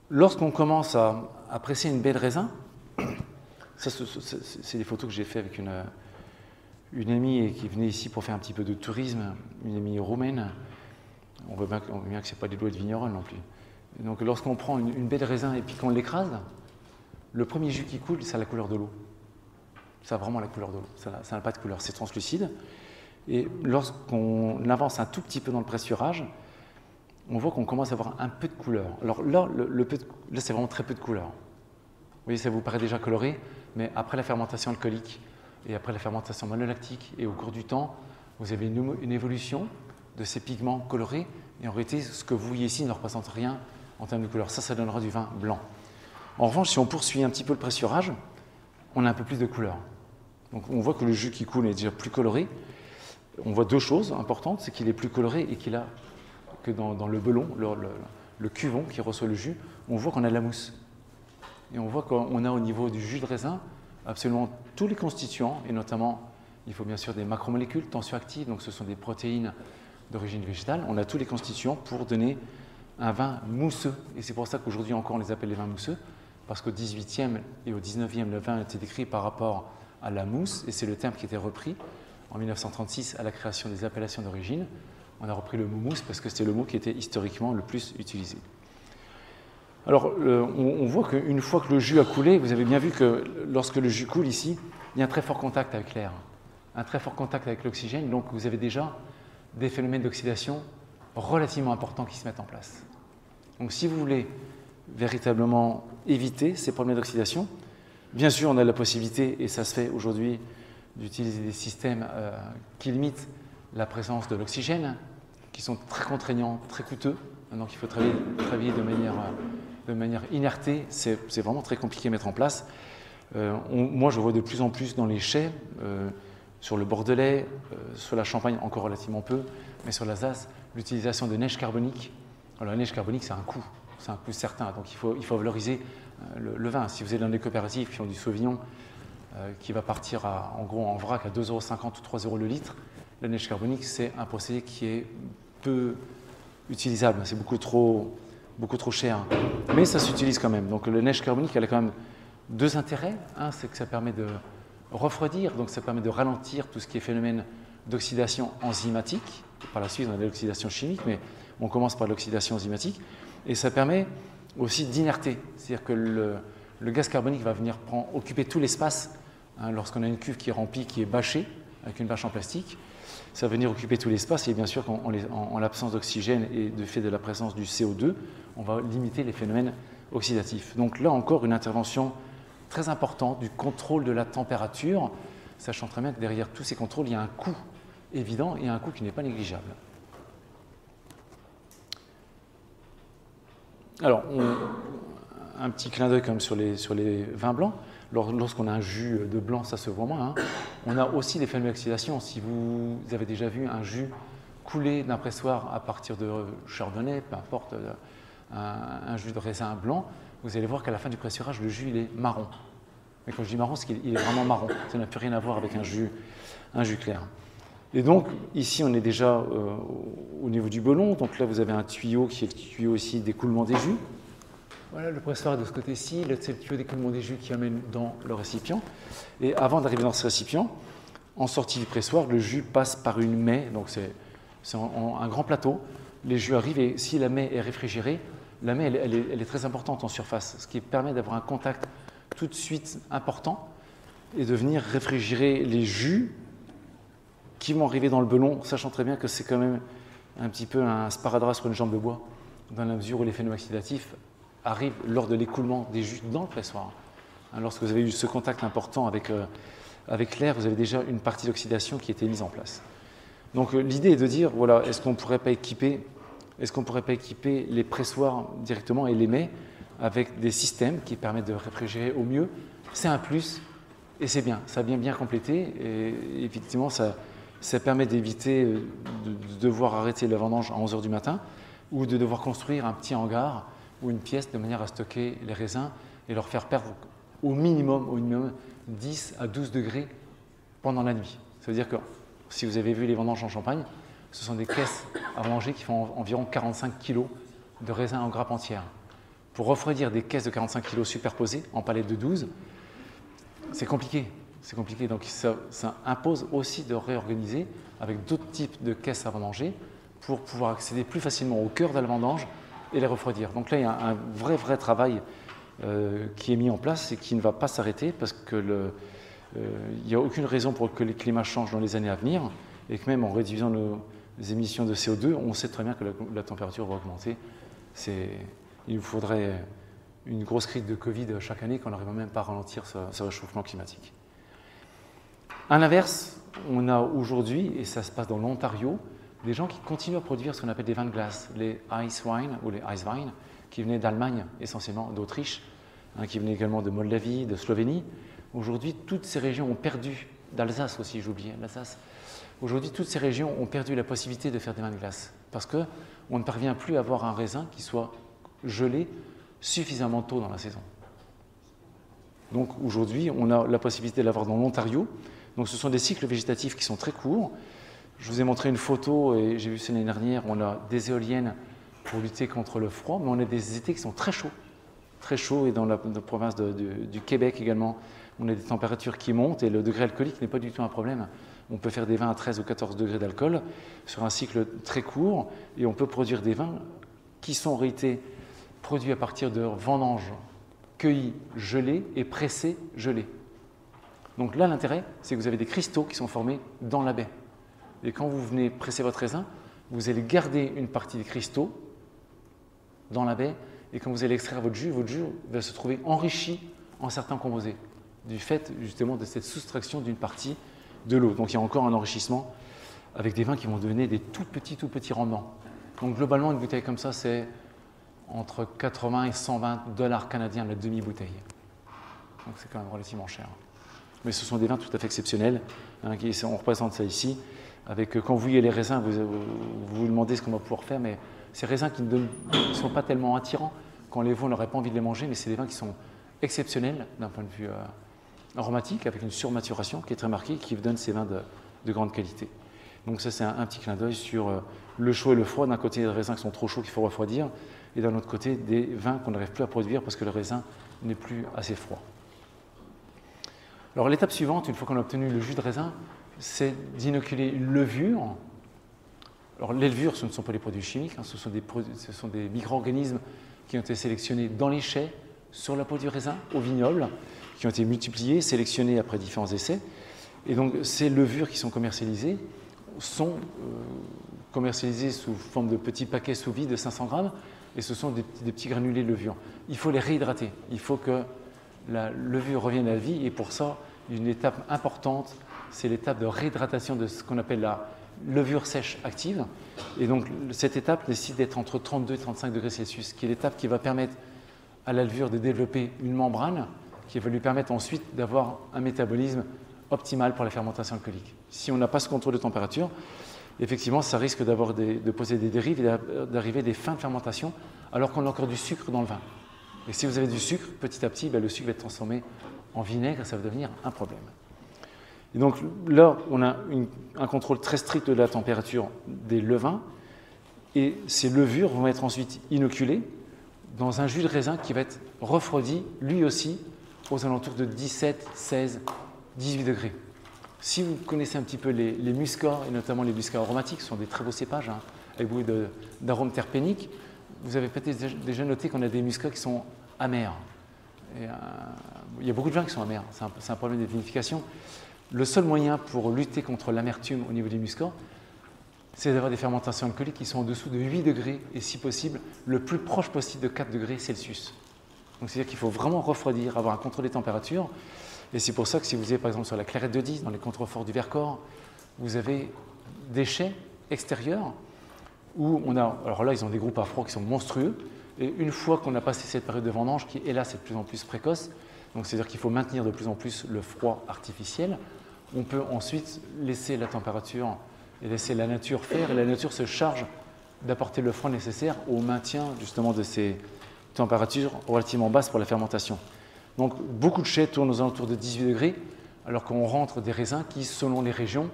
Lorsqu'on commence à presser une baie de raisin, ça c'est des photos que j'ai faites avec une amie qui venait ici pour faire un petit peu de tourisme, une amie roumaine. On voit bien que ce n'est pas des doigts de vigneronne non plus. Donc lorsqu'on prend une baie de raisin et puis qu'on l'écrase, le premier jus qui coule, c'est la couleur de l'eau. Ça a vraiment la couleur de l'eau. Ça n'a pas de couleur, c'est translucide. Et lorsqu'on avance un tout petit peu dans le pressurage, on voit qu'on commence à avoir un peu de couleur. Alors là, là c'est vraiment très peu de couleur. Vous voyez, ça vous paraît déjà coloré, mais après la fermentation alcoolique et après la fermentation malolactique et au cours du temps, vous avez une évolution de ces pigments colorés Et en réalité, ce que vous voyez ici ne représente rien en termes de couleur. Ça donnera du vin blanc. En revanche, si on poursuit un petit peu le pressurage, on a un peu plus de couleur. Donc on voit que le jus qui coule est déjà plus coloré. On voit deux choses importantes, c'est qu'il est plus coloré et qu'il a, que dans le belon, le cuvon qui reçoit le jus, on voit qu'on a de la mousse. Et on voit qu'on a au niveau du jus de raisin absolument tous les constituants, et notamment, il faut bien sûr des macromolécules tensioactives, donc ce sont des protéines d'origine végétale. On a tous les constituants pour donner un vin mousseux. Et c'est pour ça qu'aujourd'hui encore on les appelle les vins mousseux, parce qu'au 18e et au 19e, le vin a été décrit par rapport à la mousse, et c'est le terme qui était repris en 1936 à la création des appellations d'origine. On a repris le mot mousse parce que c'était le mot qui était historiquement le plus utilisé. Alors, on voit qu'une fois que le jus a coulé, vous avez bien vu que lorsque le jus coule ici, il y a un très fort contact avec l'air, un très fort contact avec l'oxygène, donc vous avez déjà des phénomènes d'oxydation relativement importants qui se mettent en place. Donc si vous voulez véritablement éviter ces problèmes d'oxydation, bien sûr on a la possibilité, et ça se fait aujourd'hui, d'utiliser des systèmes qui limitent la présence de l'oxygène, qui sont très contraignants, très coûteux, donc il faut travailler de manière inertée, c'est vraiment très compliqué à mettre en place. Moi je vois de plus en plus dans les chais, sur le Bordelais, sur la Champagne encore relativement peu, mais sur l'Alsace, l'utilisation de neige carbonique. Alors la neige carbonique c'est un coût certain, donc il faut valoriser le vin. Si vous êtes dans des coopératives qui ont du Sauvignon qui va partir en gros en vrac à 2,50 € ou 3 € le litre, la neige carbonique c'est un procédé qui est peu utilisable, c'est beaucoup trop cher, mais ça s'utilise quand même. Donc la neige carbonique elle a quand même deux intérêts. Un, c'est que ça permet de refroidir, donc ça permet de ralentir tout ce qui est phénomène d'oxydation enzymatique. Par la suite on a de l'oxydation chimique, mais on commence par l'oxydation enzymatique, et ça permet aussi d'inerter, c'est-à-dire que le gaz carbonique va venir occuper tout l'espace. Lorsqu'on a une cuve qui est remplie, qui est bâchée, avec une bâche en plastique, ça va venir occuper tout l'espace, et bien sûr en l'absence d'oxygène et du fait de la présence du CO2, on va limiter les phénomènes oxydatifs. Donc là encore une intervention très importante du contrôle de la température, sachant très bien que derrière tous ces contrôles, il y a un coût évident et un coût qui n'est pas négligeable. Alors, un petit clin d'œil comme sur les vins blancs. Lorsqu'on a un jus de blanc, ça se voit moins. On a aussi des phénomènes d'oxydation. Si vous avez déjà vu un jus couler d'un pressoir à partir de chardonnay, peu importe, un jus de raisin blanc, vous allez voir qu'à la fin du pressurage, le jus il est marron. Mais quand je dis marron, c'est qu'il est vraiment marron. Ça n'a plus rien à voir avec un jus clair. Et donc, ici, on est déjà au niveau du belon. Donc là, vous avez un tuyau qui est le tuyau ici d'écoulement des jus. Voilà, le pressoir est de ce côté-ci. Là, c'est le tuyau d'écoulement des jus qui amène dans le récipient. Et avant d'arriver dans ce récipient, en sortie du pressoir, le jus passe par une maie. Donc, c'est un grand plateau. Les jus arrivent et si la maie est réfrigérée, la maie, elle est très importante en surface, ce qui permet d'avoir un contact tout de suite important et de venir réfrigérer les jus qui vont arriver dans le belon, sachant très bien que c'est quand même un petit peu un sparadrap sur une jambe de bois, dans la mesure où les phénomènes oxydatifs arrivent lors de l'écoulement des jus dans le pressoir. Lorsque vous avez eu ce contact important avec l'air, vous avez déjà une partie d'oxydation qui était mise en place. Donc l'idée est de dire, voilà, est-ce qu'on ne pourrait pas équiper les pressoirs directement et les mets avec des systèmes qui permettent de réfrigérer au mieux? C'est un plus et c'est bien, ça a bien complété et effectivement ça permet d'éviter de devoir arrêter la vendange à 11 h du matin ou de devoir construire un petit hangar ou une pièce de manière à stocker les raisins et leur faire perdre au minimum 10 à 12 degrés pendant la nuit. Ça veut dire que si vous avez vu les vendanges en Champagne, ce sont des caisses à vendanger qui font environ 45 kg de raisins en grappe entière. Pour refroidir des caisses de 45 kg superposées en palettes de 12, c'est compliqué. Donc ça impose aussi de réorganiser avec d'autres types de caisses à vendanger pour pouvoir accéder plus facilement au cœur de la vendange et les refroidir. Donc là, il y a un vrai travail qui est mis en place et qui ne va pas s'arrêter parce que il n'y a aucune raison pour que les climats changent dans les années à venir et que même en réduisant nos émissions de CO2, on sait très bien que la température va augmenter. Il nous faudrait une grosse crise de Covid chaque année qu'on n'arrive même pas à ralentir ce réchauffement climatique. À l'inverse, on a aujourd'hui, et ça se passe dans l'Ontario, des gens qui continuent à produire ce qu'on appelle des vins de glace, les Ice Wine ou les Ice Wine, qui venaient d'Allemagne essentiellement, d'Autriche, qui venaient également de Moldavie, de Slovénie. Aujourd'hui, toutes ces régions ont perdu, d'Alsace aussi, j'oubliais, l'Alsace. Aujourd'hui, toutes ces régions ont perdu la possibilité de faire des vins de glace parce qu'on ne parvient plus à avoir un raisin qui soit gelé suffisamment tôt dans la saison. Donc aujourd'hui, on a la possibilité de l'avoir dans l'Ontario. Donc ce sont des cycles végétatifs qui sont très courts. Je vous ai montré une photo, et j'ai vu ça l'année dernière, on a des éoliennes pour lutter contre le froid, mais on a des étés qui sont très chauds, et dans la province du Québec également, on a des températures qui montent, et le degré alcoolique n'est pas du tout un problème. On peut faire des vins à 13 ou 14 degrés d'alcool sur un cycle très court, et on peut produire des vins qui sont en réalité produits à partir de vendanges cueillis, gelés et pressés, gelés. Donc là, l'intérêt, c'est que vous avez des cristaux qui sont formés dans la baie. Et quand vous venez presser votre raisin, vous allez garder une partie des cristaux dans la baie, et quand vous allez extraire votre jus va se trouver enrichi en certains composés, du fait justement de cette soustraction d'une partie de l'eau. Donc il y a encore un enrichissement avec des vins qui vont donner des tout petits rendements. Donc globalement, une bouteille comme ça, c'est entre 80 et 120 $ canadiens la demi-bouteille. Donc c'est quand même relativement cher. Mais ce sont des vins tout à fait exceptionnels. On représente ça ici. Quand vous voyez les raisins, vous vous demandez ce qu'on va pouvoir faire, mais ces raisins qui ne sont pas tellement attirants, quand on les voit, on n'aurait pas envie de les manger, mais c'est des vins qui sont exceptionnels d'un point de vue aromatique, avec une surmaturation qui est très marquée, qui donne ces vins de grande qualité. Donc ça, c'est un petit clin d'œil sur le chaud et le froid. D'un côté, des raisins qui sont trop chauds qu'il faut refroidir, et d'un autre côté, des vins qu'on n'arrive plus à produire parce que le raisin n'est plus assez froid. Alors l'étape suivante, une fois qu'on a obtenu le jus de raisin, c'est d'inoculer une levure. Alors les levures, ce ne sont pas des produits chimiques, ce sont des micro-organismes qui ont été sélectionnés dans les chais, sur la peau du raisin, au vignoble, qui ont été multipliés, sélectionnés après différents essais. Et donc ces levures qui sont commercialisées sont commercialisées sous forme de petits paquets sous vide de 500 grammes, et ce sont des petits granulés de levure. Il faut les réhydrater, il faut que la levure revienne à la vie, et pour ça, une étape importante, c'est l'étape de réhydratation de ce qu'on appelle la levure sèche active. Et donc cette étape nécessite d'être entre 32 et 35 degrés Celsius, qui est l'étape qui va permettre à la levure de développer une membrane qui va lui permettre ensuite d'avoir un métabolisme optimal pour la fermentation alcoolique. Si on n'a pas ce contrôle de température, effectivement, ça risque de poser des dérives et d'arriver des fins de fermentation alors qu'on a encore du sucre dans le vin. Et si vous avez du sucre, petit à petit, le sucre va être transformé en vinaigre et ça va devenir un problème. Et donc là, on a un contrôle très strict de la température des levains, et ces levures vont être ensuite inoculées dans un jus de raisin qui va être refroidi, lui aussi, aux alentours de 17, 16, 18 degrés. Si vous connaissez un petit peu les muscats, et notamment les muscats aromatiques, ce sont des très beaux cépages, avec beaucoup d'arômes terpéniques, vous avez peut-être déjà noté qu'on a des muscats qui sont amers. Et, il y a beaucoup de vins qui sont amers, c'est un problème de vinification. Le seul moyen pour lutter contre l'amertume au niveau des muscats, c'est d'avoir des fermentations alcooliques qui sont en dessous de 8 degrés et si possible, le plus proche possible de 4 degrés Celsius. Donc c'est-à-dire qu'il faut vraiment refroidir, avoir un contrôle des températures. Et c'est pour ça que si vous êtes par exemple sur la Clairette de Die, dans les contreforts du Vercors, vous avez des chais extérieurs où on a, alors là ils ont des groupes à froid qui sont monstrueux, et une fois qu'on a passé cette période de vendange qui hélas est de plus en plus précoce, donc c'est-à-dire qu'il faut maintenir de plus en plus le froid artificiel, on peut ensuite laisser la température et laisser la nature faire, et la nature se charge d'apporter le froid nécessaire au maintien justement de ces températures relativement basses pour la fermentation. Donc beaucoup de chais tournent aux alentours de 18 degrés, alors qu'on rentre des raisins qui, selon les régions,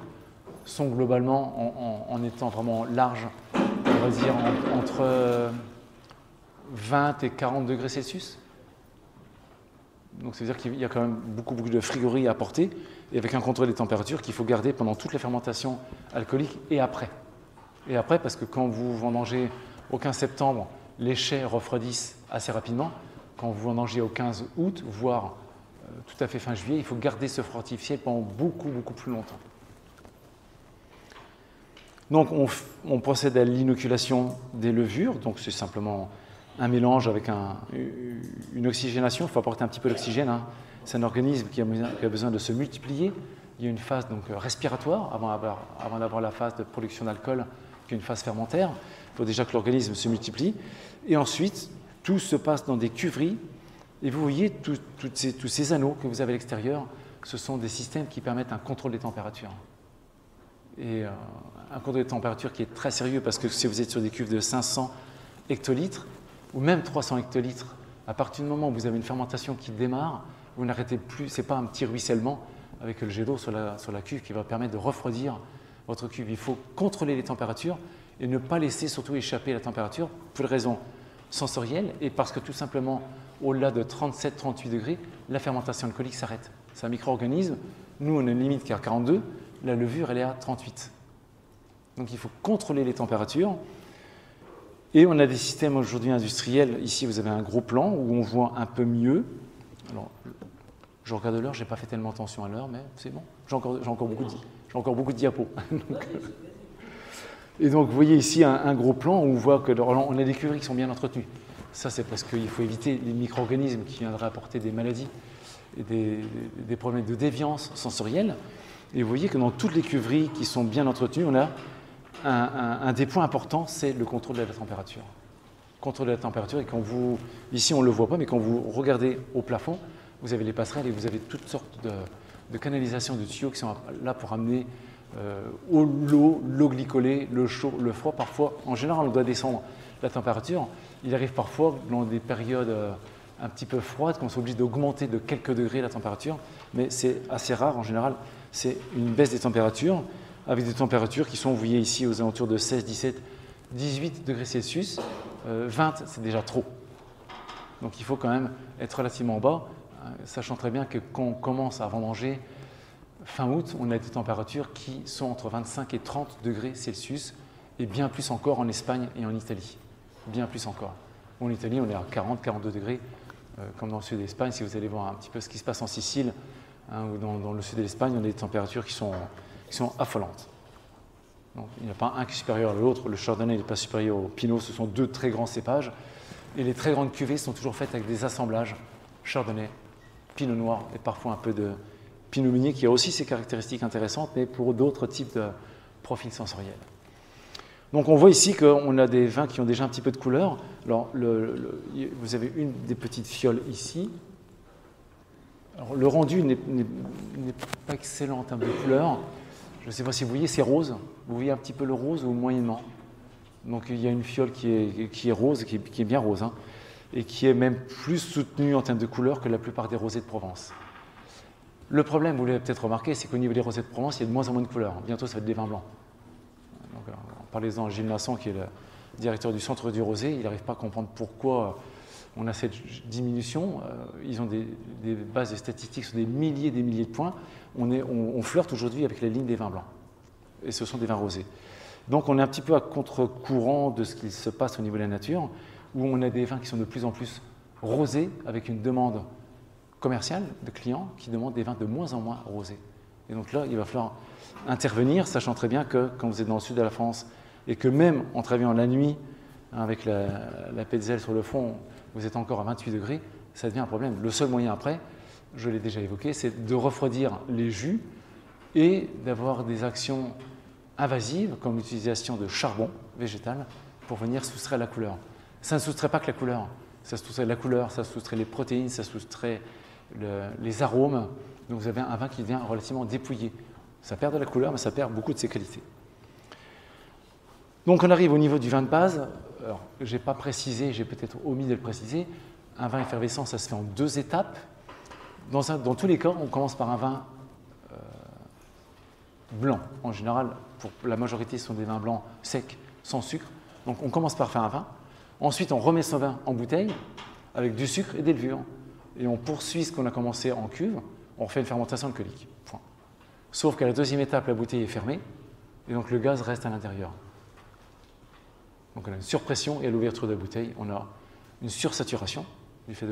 sont globalement, en étant vraiment larges, on va dire entre 20 et 40 degrés Celsius. Donc ça veut dire qu'il y a quand même beaucoup de frigories à apporter, et avec un contrôle des températures qu'il faut garder pendant toute la fermentation alcoolique et après. Et après, parce que quand vous vendangez au 15 septembre, les chais refroidissent assez rapidement. Quand vous vendangez au 15 août, voire tout à fait fin juillet, il faut garder ce froid artificiel pendant beaucoup plus longtemps. Donc on procède à l'inoculation des levures, donc c'est simplement un mélange avec une oxygénation. Il faut apporter un petit peu d'oxygène. C'est un organisme qui a besoin de se multiplier. Il y a une phase donc respiratoire avant d'avoir la phase de production d'alcool qui est une phase fermentaire. Il faut déjà que l'organisme se multiplie. Et ensuite, tout se passe dans des cuveries. Et vous voyez, tous ces anneaux que vous avez à l'extérieur, ce sont des systèmes qui permettent un contrôle des températures. Et un contrôle des températures qui est très sérieux parce que si vous êtes sur des cuves de 500 hectolitres ou même 300 hectolitres, à partir du moment où vous avez une fermentation qui démarre, vous n'arrêtez plus, ce n'est pas un petit ruissellement avec le jet d'eau sur la cuve qui va permettre de refroidir votre cuve. Il faut contrôler les températures et ne pas laisser surtout échapper la température pour une raison sensorielle et parce que tout simplement, au-delà de 37-38 degrés, la fermentation alcoolique s'arrête. C'est un micro-organisme. Nous, on a une limite qui est à 42. La levure, elle est à 38. Donc, il faut contrôler les températures. Et on a des systèmes aujourd'hui industriels. Ici, vous avez un gros plan où on voit un peu mieux. Alors, je regarde l'heure, je n'ai pas fait tellement attention à l'heure, mais c'est bon. J'ai encore beaucoup de diapos. Et donc, vous voyez ici un gros plan où on voit qu'on a des cuveries qui sont bien entretenues. Ça, c'est parce qu'il faut éviter les micro-organismes qui viendraient apporter des maladies et des problèmes de déviance sensorielle. Et vous voyez que dans toutes les cuveries qui sont bien entretenues, on a un des points importants, c'est le contrôle de la température. Contrôle de la température, et ici on ne le voit pas, mais quand vous regardez au plafond, vous avez les passerelles et vous avez toutes sortes de canalisations, de tuyaux qui sont là pour amener l'eau glycolée, le chaud, le froid. Parfois, en général, on doit descendre la température. Il arrive parfois, dans des périodes un petit peu froides, qu'on soit obligé d'augmenter de quelques degrés la température, mais c'est assez rare. En général, c'est une baisse des températures, avec des températures qui sont, vous voyez ici, aux alentours de 16, 17, 18 degrés Celsius. 20, c'est déjà trop. Donc il faut quand même être relativement bas, sachant très bien que quand on commence à vendanger, fin août, on a des températures qui sont entre 25 et 30 degrés Celsius, et bien plus encore en Espagne et en Italie. Bien plus encore. En Italie, on est à 40, 42 degrés, comme dans le sud de l'Espagne. Si vous allez voir un petit peu ce qui se passe en Sicile, ou dans le sud de l'Espagne, on a des températures qui sont affolantes. Donc, il n'y a pas un qui est supérieur à l'autre. Le Chardonnay n'est pas supérieur au Pinot. Ce sont deux très grands cépages. Et les très grandes cuvées sont toujours faites avec des assemblages Chardonnay, Pinot Noir et parfois un peu de Pinot Meunier qui a aussi ses caractéristiques intéressantes, mais pour d'autres types de profils sensoriels. Donc on voit ici qu'on a des vins qui ont déjà un petit peu de couleur. Alors, vous avez une des petites fioles ici. Alors, le rendu n'est pas excellent en termes de couleur. Je ne sais pas si vous voyez, c'est rose. Vous voyez un petit peu le rose ou moyennement. Donc il y a une fiole qui est rose, qui est bien rose, hein, et qui est même plus soutenue en termes de couleur que la plupart des rosés de Provence. Le problème, vous l'avez peut-être remarqué, c'est qu'au niveau des rosés de Provence, il y a de moins en moins de couleurs. Bientôt, ça va être des vins blancs. Donc, parlez-en à Gilles Nasson, qui est le directeur du Centre du Rosé. Il n'arrive pas à comprendre pourquoi on a cette diminution. Ils ont des bases de statistiques sur des milliers de points. On flirte aujourd'hui avec la ligne des vins blancs. Et ce sont des vins rosés. Donc on est un petit peu à contre-courant de ce qui se passe au niveau de la nature, où on a des vins qui sont de plus en plus rosés, avec une demande commerciale de clients qui demandent des vins de moins en moins rosés. Et donc là, il va falloir intervenir, sachant très bien que quand vous êtes dans le sud de la France, et que même en travaillant la nuit, avec la Petzl sur le fond, vous êtes encore à 28 degrés, ça devient un problème. Le seul moyen après, je l'ai déjà évoqué, c'est de refroidir les jus et d'avoir des actions invasives, comme l'utilisation de charbon végétal, pour venir soustraire la couleur. Ça ne soustrait pas que la couleur. Ça soustrait la couleur, ça soustrait les protéines, ça soustrait les arômes. Donc vous avez un vin qui devient relativement dépouillé. Ça perd de la couleur, mais ça perd beaucoup de ses qualités. Donc on arrive au niveau du vin de base. Alors, je n'ai pas précisé, j'ai peut-être omis de le préciser. Un vin effervescent, ça se fait en 2 étapes. Dans tous les cas, on commence par un vin blanc. En général, pour la majorité, ce sont des vins blancs secs, sans sucre. Donc on commence par faire un vin. Ensuite, on remet ce vin en bouteille avec du sucre et des levures. Et on poursuit ce qu'on a commencé en cuve. On refait une fermentation alcoolique. Point. Sauf qu'à la 2e étape, la bouteille est fermée et donc le gaz reste à l'intérieur. Donc on a une surpression et à l'ouverture de la bouteille, on a une sursaturation du fait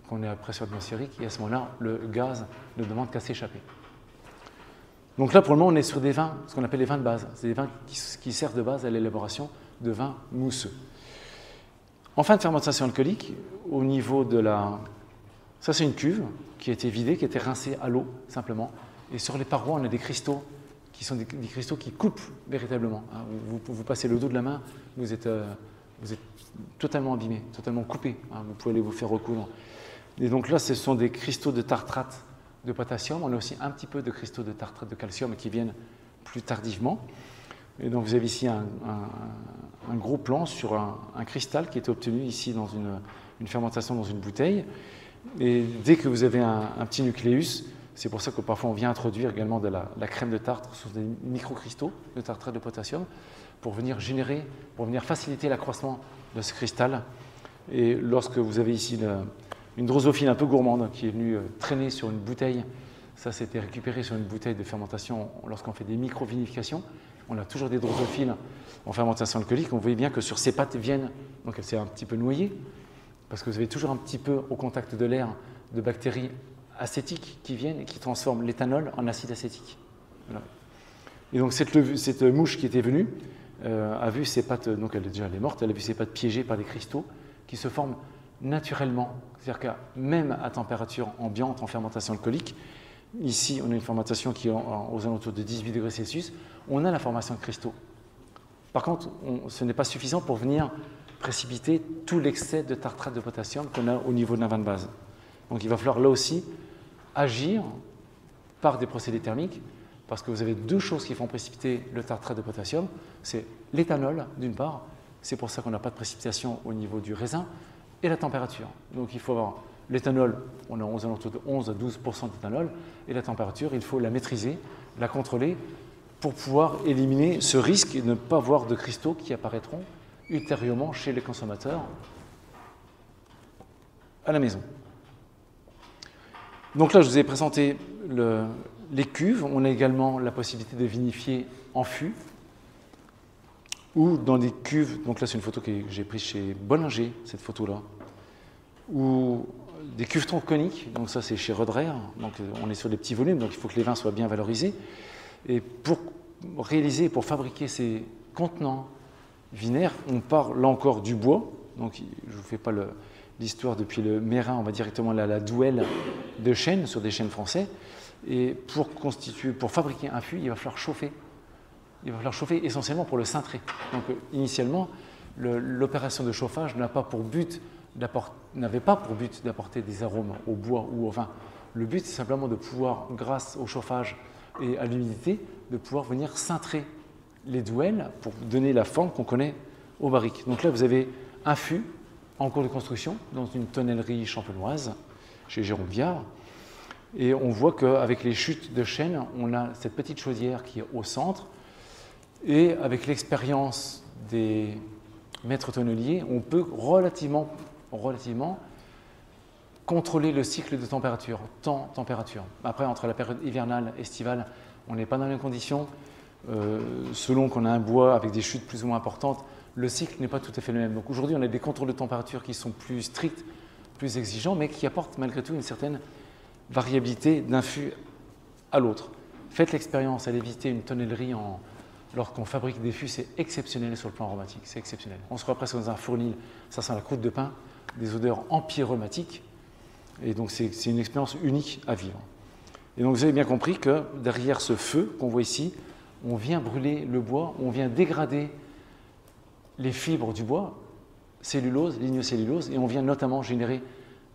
qu'on est à pression atmosphérique et à ce moment-là, le gaz ne demande qu'à s'échapper. Donc là, pour le moment, on est sur des vins, ce qu'on appelle les vins de base. C'est des vins qui servent de base à l'élaboration de vins mousseux. En fin de fermentation alcoolique, au niveau de la... Ça, c'est une cuve qui a été vidée, qui a été rincée à l'eau, simplement. Et sur les parois, on a des cristaux qui sont des cristaux qui coupent véritablement. Hein. Vous passez le dos de la main, vous êtes totalement abîmé, totalement coupé. Hein. Vous pouvez aller vous faire recoudre. Et donc là, ce sont des cristaux de tartrate de potassium. On a aussi un petit peu de cristaux de tartrate de calcium qui viennent plus tardivement. Et donc vous avez ici un gros plan sur un cristal qui est obtenu ici dans une fermentation dans une bouteille. Et dès que vous avez un petit nucléus, c'est pour ça que parfois on vient introduire également de la crème de tartre sur des microcristaux de tartrate de potassium pour venir faciliter l'accroissement de ce cristal. Et lorsque vous avez ici une drosophile un peu gourmande qui est venue traîner sur une bouteille, ça c'était récupéré sur une bouteille de fermentation lorsqu'on fait des micro-vinifications. On a toujours des drosophiles en fermentation alcoolique. On voit bien que sur ces pâtes viennent, donc elle s'est un petit peu noyée, parce que vous avez toujours un petit peu au contact de l'air de bactéries acétiques qui viennent et qui transforment l'éthanol en acide acétique. Voilà. Et donc cette mouche qui était venue a vu ses pattes, donc elle est morte, elle a vu ses pattes piégées par des cristaux qui se forment naturellement. C'est-à-dire que même à température ambiante, en fermentation alcoolique, ici on a une fermentation qui est aux alentours de 18 degrés Celsius, on a la formation de cristaux. Par contre, ce n'est pas suffisant pour venir précipiter tout l'excès de tartrate de potassium qu'on a au niveau de la vanne base. Donc il va falloir là aussi agir par des procédés thermiques, parce que vous avez deux choses qui font précipiter le tartrate de potassium, c'est l'éthanol d'une part, c'est pour ça qu'on n'a pas de précipitation au niveau du raisin, et la température. Donc il faut avoir l'éthanol, on a aux alentours de 11 à 12% d'éthanol, et la température, il faut la maîtriser, la contrôler, pour pouvoir éliminer ce risque et ne pas avoir de cristaux qui apparaîtront ultérieurement chez les consommateurs à la maison. Donc là, je vous ai présenté les cuves. On a également la possibilité de vinifier en fût ou dans des cuves. Donc là, c'est une photo que j'ai prise chez Bollinger, cette photo-là, ou des cuves tronconiques. Donc ça, c'est chez Roederer. Donc on est sur des petits volumes, donc il faut que les vins soient bien valorisés. Et pour pour fabriquer ces contenants vinaires, on part là encore du bois. Donc je ne vous fais pas l'histoire depuis le Mérin, on va directement à la douelle de chêne sur des chênes français. Et pour fabriquer un fût, il va falloir chauffer. Il va falloir chauffer essentiellement pour le cintrer. Donc initialement, l'opération de chauffage n'avait pas pour but d'apporter des arômes au bois ou au vin. Le but, c'est simplement de pouvoir, grâce au chauffage et à l'humidité, de pouvoir venir cintrer les douelles pour donner la forme qu'on connaît aux barriques. Donc là, vous avez un fût en cours de construction dans une tonnellerie champenoise chez Jérôme Viard. Et on voit qu'avec les chutes de chêne, on a cette petite chaudière qui est au centre. Et avec l'expérience des maîtres tonneliers, on peut relativement contrôler le cycle de température, temps-température. Après, entre la période hivernale et estivale, on n'est pas dans les mêmes conditions. Selon qu'on a un bois avec des chutes plus ou moins importantes, le cycle n'est pas tout à fait le même. Donc aujourd'hui, on a des contrôles de température qui sont plus stricts, plus exigeants, mais qui apportent malgré tout une certaine variabilité d'un fût à l'autre. Faites l'expérience, allez visiter une tonnellerie lorsqu'on fabrique des fûts, c'est exceptionnel sur le plan aromatique, c'est exceptionnel. On se croit presque dans un fournil, ça sent la croûte de pain, des odeurs empyreummatiques, et donc c'est une expérience unique à vivre. Et donc vous avez bien compris que derrière ce feu qu'on voit ici, on vient brûler le bois, on vient dégrader les fibres du bois, cellulose, lignocellulose, et on vient notamment générer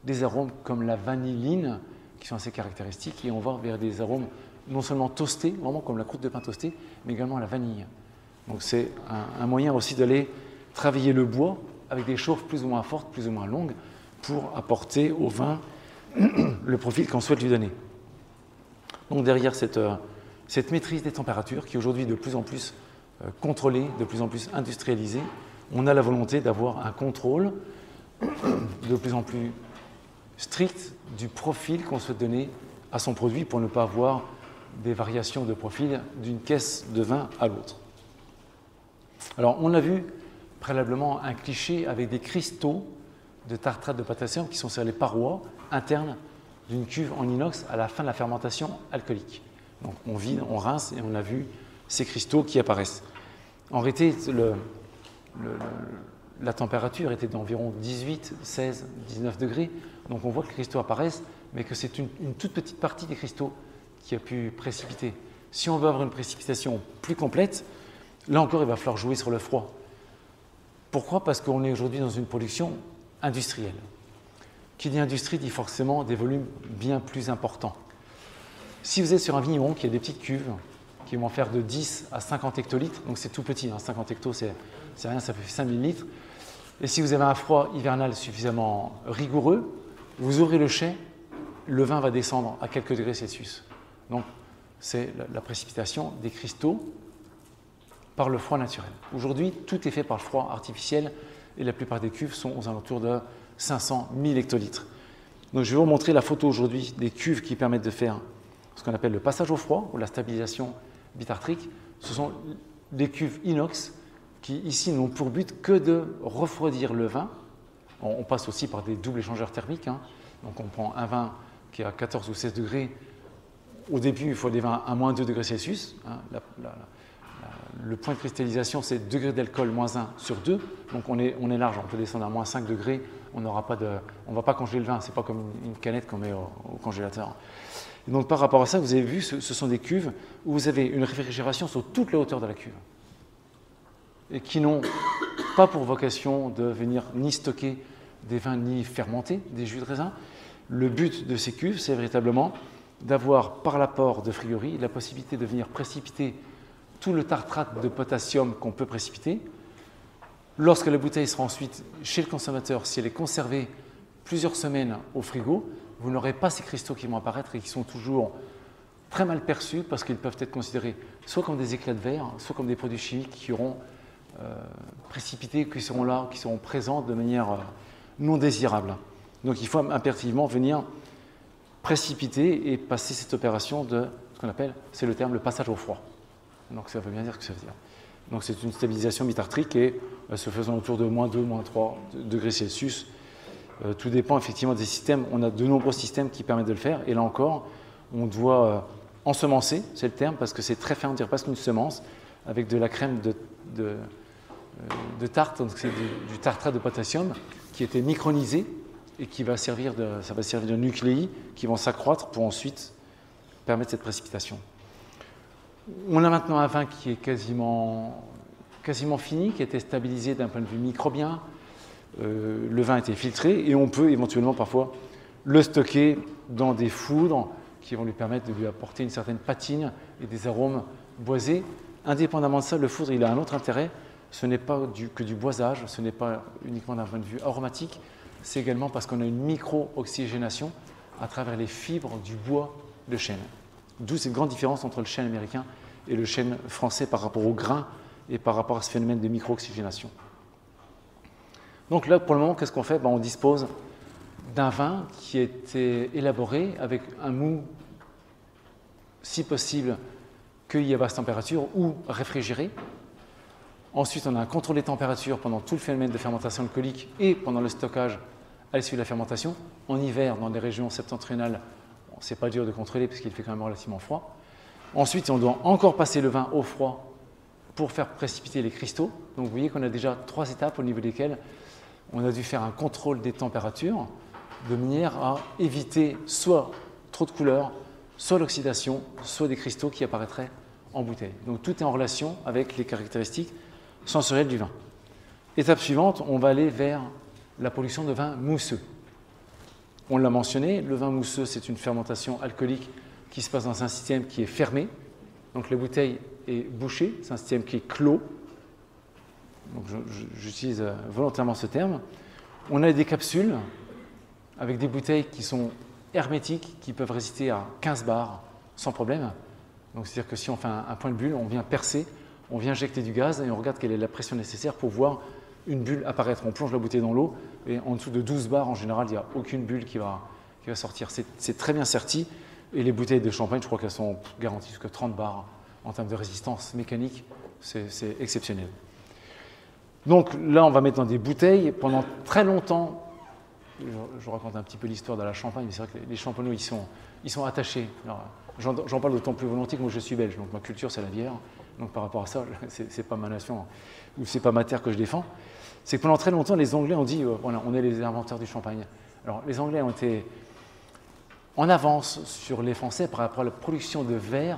des arômes comme la vanilline, qui sont assez caractéristiques, et on va vers des arômes non seulement toastés, vraiment comme la croûte de pain toastée, mais également la vanille. Donc c'est un moyen aussi d'aller travailler le bois avec des chauffes plus ou moins fortes, plus ou moins longues, pour apporter au vin le profil qu'on souhaite lui donner. Donc derrière cette maîtrise des températures, qui est aujourd'hui de plus en plus contrôlée, de plus en plus industrialisée, on a la volonté d'avoir un contrôle de plus en plus strict du profil qu'on souhaite donner à son produit pour ne pas avoir des variations de profil d'une caisse de vin à l'autre. Alors, on a vu préalablement un cliché avec des cristaux de tartrate de potassium qui sont sur les parois internes d'une cuve en inox à la fin de la fermentation alcoolique. Donc, on vide, on rince et on a vu ces cristaux qui apparaissent. En réalité, la température était d'environ 18, 16, 19 degrés. Donc, on voit que les cristaux apparaissent, mais que c'est une toute petite partie des cristaux qui a pu précipiter. Si on veut avoir une précipitation plus complète, là encore, il va falloir jouer sur le froid. Pourquoi? Parce qu'on est aujourd'hui dans une production industrielle. Qui dit industrie dit forcément des volumes bien plus importants. Si vous êtes sur un vigneron qui a des petites cuves qui vont faire de 10 à 50 hectolitres, donc c'est tout petit, hein, 50 hectos c'est rien, ça fait 5000 litres. Et si vous avez un froid hivernal suffisamment rigoureux, vous ouvrez le chai, le vin va descendre à quelques degrés Celsius. Donc c'est la précipitation des cristaux par le froid naturel. Aujourd'hui, tout est fait par le froid artificiel et la plupart des cuves sont aux alentours de 500 000 hectolitres. Donc je vais vous montrer la photo aujourd'hui des cuves qui permettent de faire ce qu'on appelle le passage au froid ou la stabilisation bitartrique. Ce sont des cuves inox qui ici n'ont pour but que de refroidir le vin. On passe aussi par des doubles échangeurs thermiques. Hein. Donc on prend un vin qui est à 14 ou 16 degrés. Au début, il faut des vins à moins 2 degrés Celsius. Hein. Le point de cristallisation, c'est degré d'alcool moins 1 sur 2. Donc on est large, on peut descendre à moins 5 degrés. On ne va pas congeler le vin, ce n'est pas comme une canette qu'on met au congélateur. Et donc par rapport à ça, vous avez vu, ce sont des cuves où vous avez une réfrigération sur toute la hauteur de la cuve. Et qui n'ont pas pour vocation de venir ni stocker des vins ni fermenter des jus de raisin. Le but de ces cuves, c'est véritablement d'avoir par l'apport de friguerie la possibilité de venir précipiter tout le tartrate de potassium qu'on peut précipiter. Lorsque la bouteille sera ensuite chez le consommateur, si elle est conservée plusieurs semaines au frigo, vous n'aurez pas ces cristaux qui vont apparaître et qui sont toujours très mal perçus parce qu'ils peuvent être considérés soit comme des éclats de verre, soit comme des produits chimiques qui auront précipité, qui seront là, qui seront présents de manière non désirable. Donc il faut impérativement venir précipiter et passer cette opération de ce qu'on appelle, c'est le terme, le passage au froid. Donc ça veut bien dire ce que ça veut dire. Donc c'est une stabilisation bitartrique et se faisant autour de moins 2, moins 3 degrés Celsius. Tout dépend effectivement des systèmes. On a de nombreux systèmes qui permettent de le faire. Et là encore, on doit ensemencer, c'est le terme, parce que c'est très fin, on dirait presque une semence, avec de la crème de tarte, donc c'est du tartrate de potassium qui a été micronisé et qui va servir de nucléi qui vont s'accroître pour ensuite permettre cette précipitation. On a maintenant un vin qui est quasiment fini, qui a été stabilisé d'un point de vue microbien. Le vin a été filtré et on peut éventuellement parfois le stocker dans des foudres qui vont lui permettre de lui apporter une certaine patine et des arômes boisés. Indépendamment de ça, le foudre il a un autre intérêt. Ce n'est pas que du boisage, ce n'est pas uniquement d'un point de vue aromatique, c'est également parce qu'on a une micro-oxygénation à travers les fibres du bois de chêne. D'où cette grande différence entre le chêne américain et le chêne français par rapport au grain et par rapport à ce phénomène de micro-oxygénation. Donc là, pour le moment, qu'est-ce qu'on fait? On dispose d'un vin qui a été élaboré avec un mou, si possible, cueilli à basse température ou réfrigéré. Ensuite, on a un contrôle des températures pendant tout le phénomène de fermentation alcoolique et pendant le stockage à l'issue de la fermentation. En hiver, dans les régions septentrionales, ce n'est pas dur de contrôler puisqu'il fait quand même relativement froid. Ensuite, on doit encore passer le vin au froid pour faire précipiter les cristaux. Donc vous voyez qu'on a déjà 3 étapes au niveau desquelles on a dû faire un contrôle des températures de manière à éviter soit trop de couleur, soit l'oxydation, soit des cristaux qui apparaîtraient en bouteille. Donc tout est en relation avec les caractéristiques sensorielles du vin. Étape suivante, on va aller vers la production de vin mousseux. On l'a mentionné, le vin mousseux, c'est une fermentation alcoolique qui se passe dans un système qui est fermé. Donc la bouteille est bouchée, c'est un système qui est clos. Donc j'utilise volontairement ce terme. On a des capsules avec des bouteilles qui sont hermétiques, qui peuvent résister à 15 bars sans problème. Donc c'est-à-dire que si on fait un point de bulle, on vient percer, on vient injecter du gaz et on regarde quelle est la pression nécessaire pour voir une bulle apparaître. On plonge la bouteille dans l'eau et en dessous de 12 bars, en général, il n'y a aucune bulle qui va sortir. C'est très bien serti et les bouteilles de champagne, je crois qu'elles sont garanties jusqu'à 30 bars en termes de résistance mécanique. C'est exceptionnel. Donc là, on va mettre dans des bouteilles pendant très longtemps. Je raconte un petit peu l'histoire de la Champagne, mais c'est vrai que les champenots, ils sont attachés. J'en parle d'autant plus volontiers que moi je suis belge, donc ma culture c'est la bière. Donc par rapport à ça, c'est pas ma nation ou c'est pas ma terre que je défends. C'est que pendant très longtemps, les Anglais ont dit voilà, on est les inventeurs du champagne. Alors les Anglais ont été en avance sur les Français par rapport à la production de verre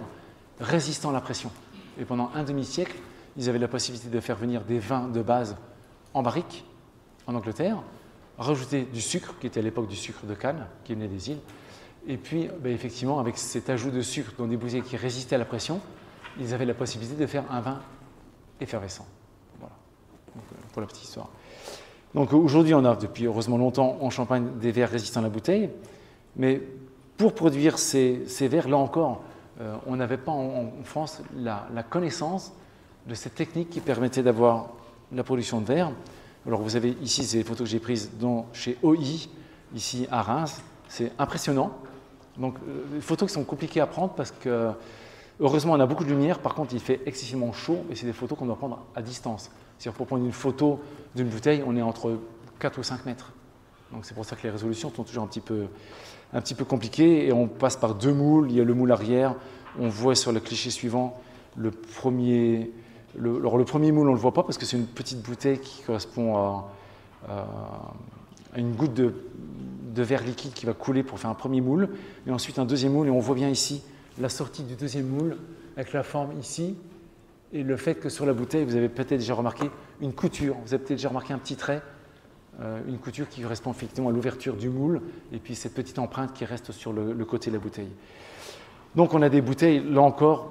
résistants à la pression. Et pendant un demi-siècle, ils avaient la possibilité de faire venir des vins de base en barrique en Angleterre, rajouter du sucre, qui était à l'époque du sucre de canne, qui venait des îles, et puis effectivement, avec cet ajout de sucre dans des bouteilles qui résistaient à la pression, ils avaient la possibilité de faire un vin effervescent. Voilà, donc, pour la petite histoire. Donc aujourd'hui, on a depuis heureusement longtemps en Champagne des verres résistants à la bouteille, mais pour produire ces verres, là encore, on n'avait pas en France la connaissance de cette technique qui permettait d'avoir la production de verre. Alors vous avez ici, c'est les photos que j'ai prises chez OI, ici à Reims. C'est impressionnant. Donc les photos qui sont compliquées à prendre parce que, heureusement, on a beaucoup de lumière. Par contre, il fait excessivement chaud et c'est des photos qu'on doit prendre à distance. C'est-à-dire pour prendre une photo d'une bouteille, on est entre 4 ou 5 mètres. Donc c'est pour ça que les résolutions sont toujours un petit peu compliquées. Et on passe par deux moules. Il y a le moule arrière. On voit sur le cliché suivant le premier moule, on ne le voit pas parce que c'est une petite bouteille qui correspond à une goutte de verre liquide qui va couler pour faire un premier moule. Et ensuite un deuxième moule. Et on voit bien ici la sortie du deuxième moule avec la forme ici. Et le fait que sur la bouteille, vous avez peut-être déjà remarqué une couture. Vous avez peut-être déjà remarqué un petit trait, une couture qui correspond effectivement à l'ouverture du moule. Et puis cette petite empreinte qui reste sur le côté de la bouteille. Donc on a des bouteilles, là encore,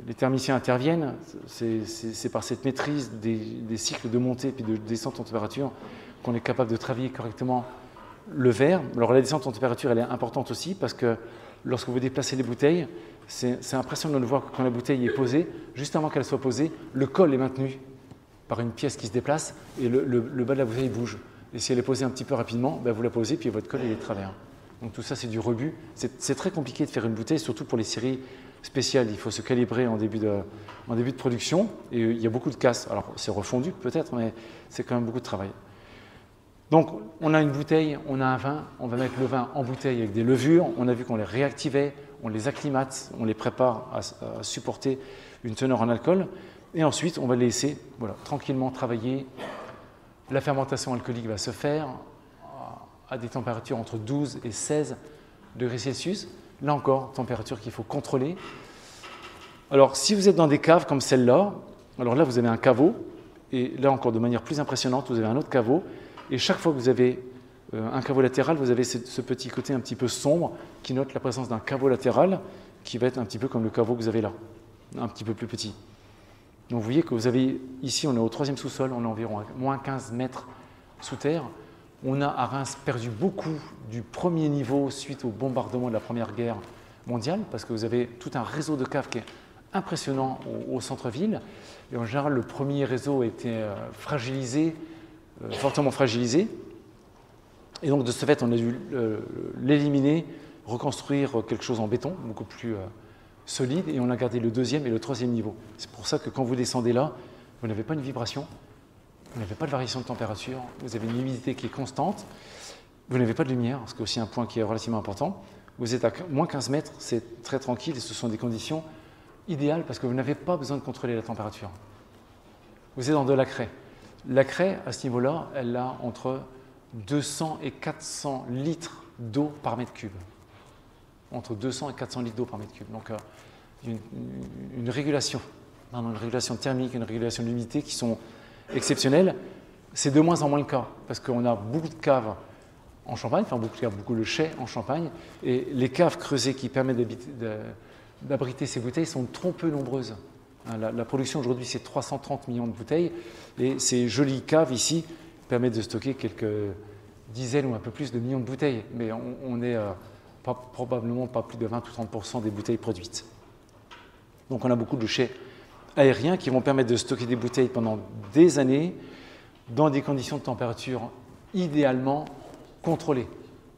les thermiciens interviennent, c'est par cette maîtrise des cycles de montée et puis de descente en température qu'on est capable de travailler correctement le verre. Alors la descente en température, elle est importante aussi parce que lorsque vous déplacez les bouteilles, c'est impressionnant de voir que quand la bouteille est posée, juste avant qu'elle soit posée, le col est maintenu par une pièce qui se déplace et le bas de la bouteille bouge. Et si elle est posée un petit peu rapidement, vous la posez puis votre col est de travers. Donc tout ça, c'est du rebut. C'est très compliqué de faire une bouteille, surtout pour les séries spéciales. Il faut se calibrer en début de production. Et il y a beaucoup de casse. Alors, c'est refondu peut-être, mais c'est quand même beaucoup de travail. Donc, on a une bouteille, on a un vin. On va mettre le vin en bouteille avec des levures. On a vu qu'on les réactivait, on les acclimate, on les prépare à supporter une teneur en alcool. Et ensuite, on va les laisser tranquillement travailler. La fermentation alcoolique va se faire à des températures entre 12 et 16 degrés Celsius. Là encore, température qu'il faut contrôler. Alors, si vous êtes dans des caves comme celle-là, alors là, vous avez un caveau. Et là encore, de manière plus impressionnante, vous avez un autre caveau. Et chaque fois que vous avez un caveau latéral, vous avez ce petit côté un petit peu sombre qui note la présence d'un caveau latéral qui va être un petit peu comme le caveau que vous avez là, un petit peu plus petit. Donc, vous voyez que vous avez ici, on est au 3e sous-sol, on est environ à moins 15 mètres sous terre. On a à Reims perdu beaucoup du premier niveau suite au bombardement de la Première Guerre mondiale parce que vous avez tout un réseau de caves qui est impressionnant au centre-ville. Et en général, le premier réseau a été fragilisé, fortement fragilisé. Et donc, de ce fait, on a dû l'éliminer, reconstruire quelque chose en béton, beaucoup plus solide. Et on a gardé le 2e et le 3e niveau. C'est pour ça que quand vous descendez là, vous n'avez pas une vibration. Vous n'avez pas de variation de température, vous avez une humidité qui est constante, vous n'avez pas de lumière, ce qui est aussi un point qui est relativement important. Vous êtes à moins 15 mètres, c'est très tranquille et ce sont des conditions idéales parce que vous n'avez pas besoin de contrôler la température. Vous êtes dans de la craie. La craie, à ce niveau-là, elle a entre 200 et 400 litres d'eau par mètre cube. Entre 200 et 400 litres d'eau par mètre cube. Donc une régulation thermique, une régulation de l'humidité qui sont exceptionnel, c'est de moins en moins le cas parce qu'on a beaucoup de caves en Champagne, enfin beaucoup de chais en Champagne et les caves creusées qui permettent d'abriter ces bouteilles sont trop peu nombreuses. La production aujourd'hui c'est 330 millions de bouteilles et ces jolies caves ici permettent de stocker quelques dizaines ou un peu plus de millions de bouteilles, mais on est probablement pas plus de 20 ou 30% des bouteilles produites. Donc on a beaucoup de chais aériens qui vont permettre de stocker des bouteilles pendant des années dans des conditions de température idéalement contrôlées.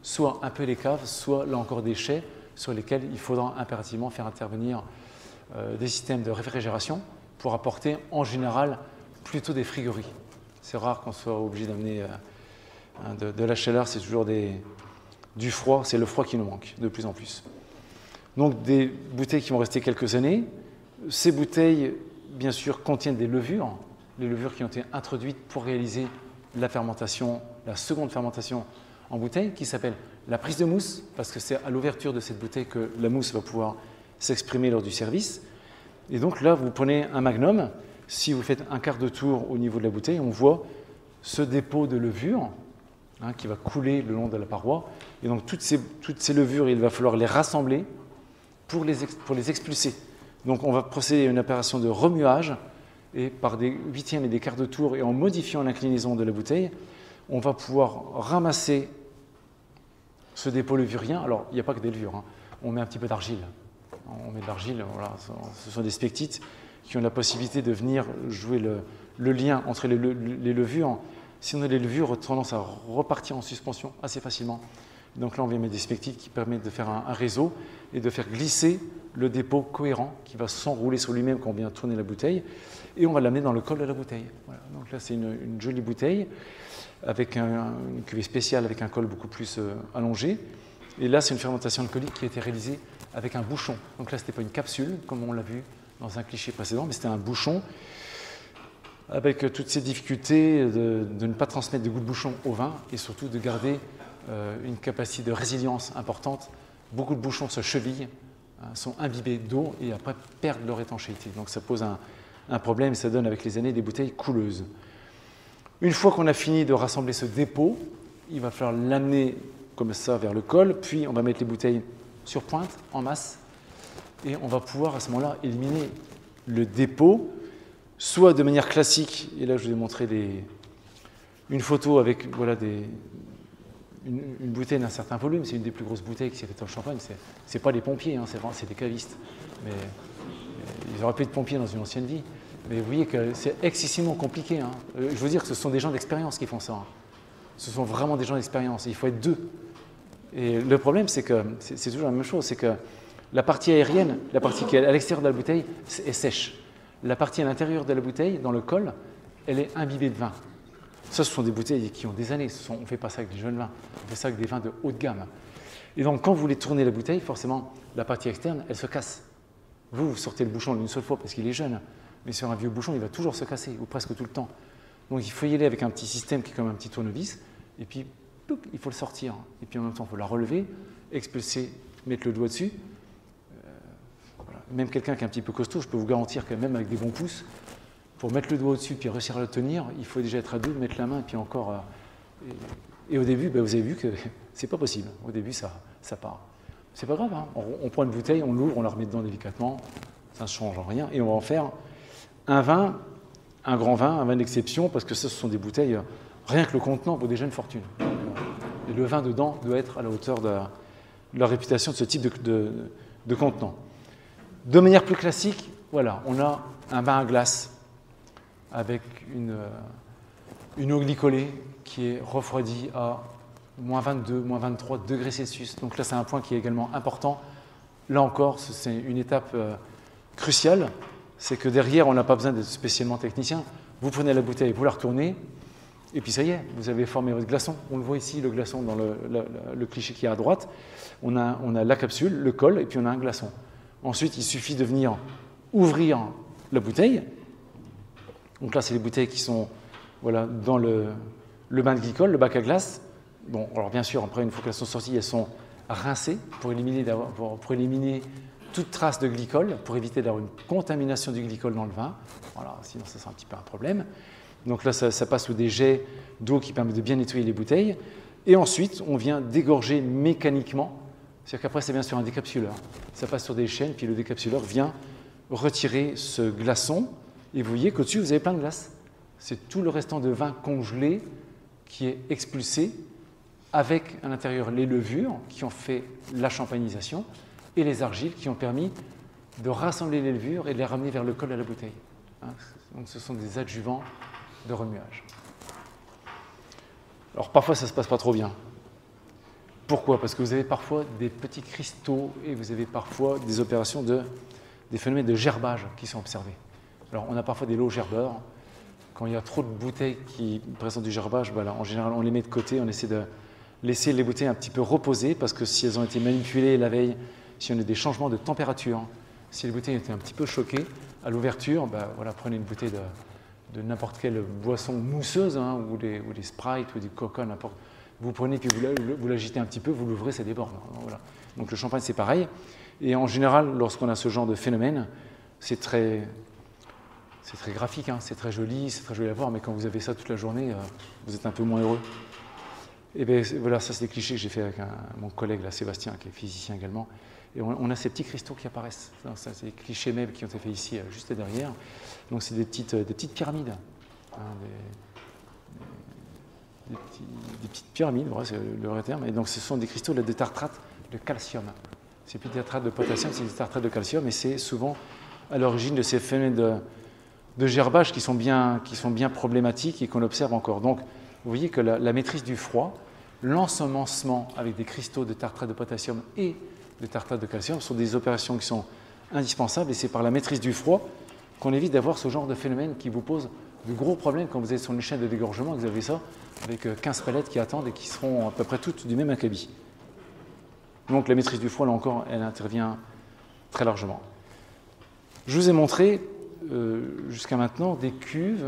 Soit un peu les caves, soit là encore des chais sur lesquels il faudra impérativement faire intervenir des systèmes de réfrigération pour apporter en général plutôt des frigories. C'est rare qu'on soit obligé d'amener de la chaleur, c'est toujours du froid, c'est le froid qui nous manque de plus en plus. Donc des bouteilles qui vont rester quelques années. Ces bouteilles, bien sûr, contiennent des levures, les levures qui ont été introduites pour réaliser la fermentation, la seconde fermentation en bouteille, qui s'appelle la prise de mousse, parce que c'est à l'ouverture de cette bouteille que la mousse va pouvoir s'exprimer lors du service. Et donc là, vous prenez un magnum. Si vous faites un quart de tour au niveau de la bouteille, on voit ce dépôt de levure qui va couler le long de la paroi. Et donc toutes ces levures, il va falloir les rassembler pour les expulser. Donc on va procéder à une opération de remuage et par des huitièmes et des quarts de tour et en modifiant l'inclinaison de la bouteille, on va pouvoir ramasser ce dépôt levurien. Alors il n'y a pas que des levures, on met un petit peu d'argile. On met de l'argile, voilà, ce sont des spectites qui ont la possibilité de venir jouer le lien entre les levures. Sinon, les levures ont tendance à repartir en suspension assez facilement. Donc là, on vient mettre des spectites qui permettent de faire un réseau et de faire glisser le dépôt cohérent qui va s'enrouler sur lui-même quand on vient tourner la bouteille. Et on va l'amener dans le col de la bouteille. Voilà. Donc là, c'est une jolie bouteille avec une cuvée spéciale avec un col beaucoup plus allongé. Et là, c'est une fermentation alcoolique qui a été réalisée avec un bouchon. Donc là, ce n'était pas une capsule, comme on l'a vu dans un cliché précédent, mais c'était un bouchon avec toutes ces difficultés de ne pas transmettre de goût de bouchon au vin et surtout de garder une capacité de résilience importante. Beaucoup de bouchons se chevillent, sont imbibés d'eau et après perdent leur étanchéité. Donc ça pose un problème et ça donne avec les années des bouteilles couleuses. Une fois qu'on a fini de rassembler ce dépôt, il va falloir l'amener comme ça vers le col, puis on va mettre les bouteilles sur pointe, en masse, et on va pouvoir à ce moment-là éliminer le dépôt, soit de manière classique, et là je vais vous montrer une photo avec voilà, une bouteille d'un certain volume, c'est une des plus grosses bouteilles qui s'est faite en Champagne, c'est pas des pompiers, c'est des cavistes, mais ils auraient pu être pompiers dans une ancienne vie, mais vous voyez que c'est excessivement compliqué. Je veux dire que ce sont des gens d'expérience qui font ça, ce sont vraiment des gens d'expérience, il faut être deux. Et le problème, c'est que c'est toujours la même chose, c'est que la partie aérienne, la partie qui est à l'extérieur de la bouteille, est sèche. La partie à l'intérieur de la bouteille, dans le col, elle est imbibée de vin. Ça, ce sont des bouteilles qui ont des années. On ne fait pas ça avec des jeunes vins, on fait ça avec des vins de haut de gamme. Et donc, quand vous voulez tourner la bouteille, forcément, la partie externe, elle se casse. Vous sortez le bouchon une seule fois parce qu'il est jeune, mais sur un vieux bouchon, il va toujours se casser, ou presque tout le temps. Donc, il faut y aller avec un petit système qui est comme un petit tournevis, et puis il faut le sortir. Et puis en même temps, il faut la relever, expulser, mettre le doigt dessus. Voilà. Même quelqu'un qui est un petit peu costaud, je peux vous garantir que même avec des bons pouces, pour mettre le doigt au-dessus puis réussir à le tenir, il faut déjà être à deux, mettre la main et puis encore. Et au début, vous avez vu que c'est pas possible. Au début, ça part. C'est pas grave. On prend une bouteille, on l'ouvre, on la remet dedans délicatement, ça ne change rien, et on va en faire un vin, un grand vin, un vin d'exception, parce que ce sont des bouteilles. Rien que le contenant vaut déjà une fortune. Et le vin dedans doit être à la hauteur de la réputation de ce type de contenant. De manière plus classique, voilà, on a un vin à glace avec une eau glycolée qui est refroidie à moins 22, moins 23 degrés Celsius. Donc là, c'est un point qui est également important. Là encore, c'est une étape cruciale. C'est que derrière, on n'a pas besoin d'être spécialement technicien. Vous prenez la bouteille, vous la retournez, et puis ça y est, vous avez formé votre glaçon. On le voit ici, le glaçon dans le cliché qui est à droite. On a la capsule, le col, et puis on a un glaçon. Ensuite, il suffit de venir ouvrir la bouteille. Donc là, c'est les bouteilles qui sont voilà, dans le bain de glycol, le bac à glace. Bon, alors bien sûr, après, une fois qu'elles sont sorties, elles sont rincées pour éliminer toute trace de glycol, pour éviter d'avoir une contamination du glycol dans le vin. Voilà, sinon, ça sera un petit peu un problème. Donc là, ça passe sous des jets d'eau qui permettent de bien nettoyer les bouteilles. Et ensuite, on vient dégorger mécaniquement. C'est-à-dire qu'après, c'est bien sur un décapsuleur. Ça passe sur des chaînes, puis le décapsuleur vient retirer ce glaçon. Et vous voyez qu'au-dessus, vous avez plein de glace. C'est tout le restant de vin congelé qui est expulsé avec à l'intérieur les levures qui ont fait la champagnisation et les argiles qui ont permis de rassembler les levures et de les ramener vers le col de la bouteille. Donc ce sont des adjuvants de remuage. Alors parfois ça ne se passe pas trop bien. Pourquoi? Parce que vous avez parfois des petits cristaux et vous avez parfois des opérations des phénomènes de gerbage qui sont observés. Alors on a parfois des lots gerbeurs. Quand il y a trop de bouteilles qui présentent du gerbage, voilà, en général on les met de côté, on essaie de laisser les bouteilles un petit peu reposer parce que si elles ont été manipulées la veille, si on a des changements de température, si les bouteilles étaient un petit peu choquées, à l'ouverture, voilà, prenez une bouteille de n'importe quelle boisson mousseuse, ou des Sprite ou des Coca, n'importe. Vous prenez puis vous l'agitez un petit peu, vous l'ouvrez, ça déborde. Voilà. Donc le champagne c'est pareil. Et en général, lorsqu'on a ce genre de phénomène, c'est très graphique, hein, c'est très joli à voir, mais quand vous avez ça toute la journée, vous êtes un peu moins heureux. Et bien voilà, ça c'est des clichés que j'ai fait avec mon collègue là, Sébastien, qui est physicien également. Et on a ces petits cristaux qui apparaissent. Ça, c'est des clichés MEB qui ont été faits ici, juste derrière. Donc c'est des petites pyramides. Hein, des petites pyramides, voilà, c'est le vrai terme. Et donc ce sont des cristaux de tartrate de calcium. C'est plus des tartrates de potassium, c'est des tartrates de calcium. Et c'est souvent à l'origine de ces phénomènes de gerbage qui sont bien problématiques et qu'on observe encore. Donc vous voyez que la maîtrise du froid, l'ensemencement avec des cristaux de tartrate de potassium et de tartrate de calcium sont des opérations qui sont indispensables, et c'est par la maîtrise du froid qu'on évite d'avoir ce genre de phénomène qui vous pose de gros problèmes quand vous êtes sur une chaîne de dégorgement et que vous avez ça avec 15 palettes qui attendent et qui seront à peu près toutes du même acabit. Donc la maîtrise du froid, là encore, elle intervient très largement. Je vous ai montré jusqu'à maintenant des cuves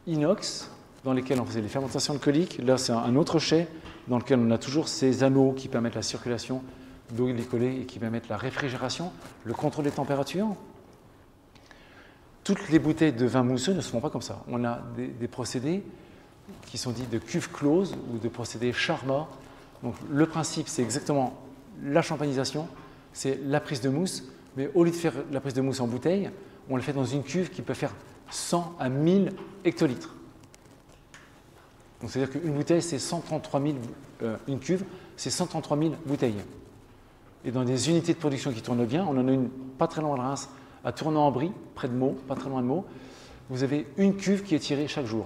inox dans lesquelles on faisait les fermentations alcooliques. Là, c'est un autre chai dans lequel on a toujours ces anneaux qui permettent la circulation d'eau glycolée et qui permettent la réfrigération, le contrôle des températures. Toutes les bouteilles de vin mousseux ne se font pas comme ça. On a des procédés qui sont dits de cuve close ou de procédés Charmat. Donc le principe, c'est exactement la champagnisation, c'est la prise de mousse, mais au lieu de faire la prise de mousse en bouteille, on le fait dans une cuve qui peut faire 100 à 1000 hectolitres. Donc c'est-à-dire qu'une bouteille, c'est 133 000, une cuve, c'est 133 000 bouteilles. Et dans des unités de production qui tournent bien, on en a une pas très loin de Reims, à Tournan-en-Brie, près de Meaux, pas très loin de Meaux. Vous avez une cuve qui est tirée chaque jour.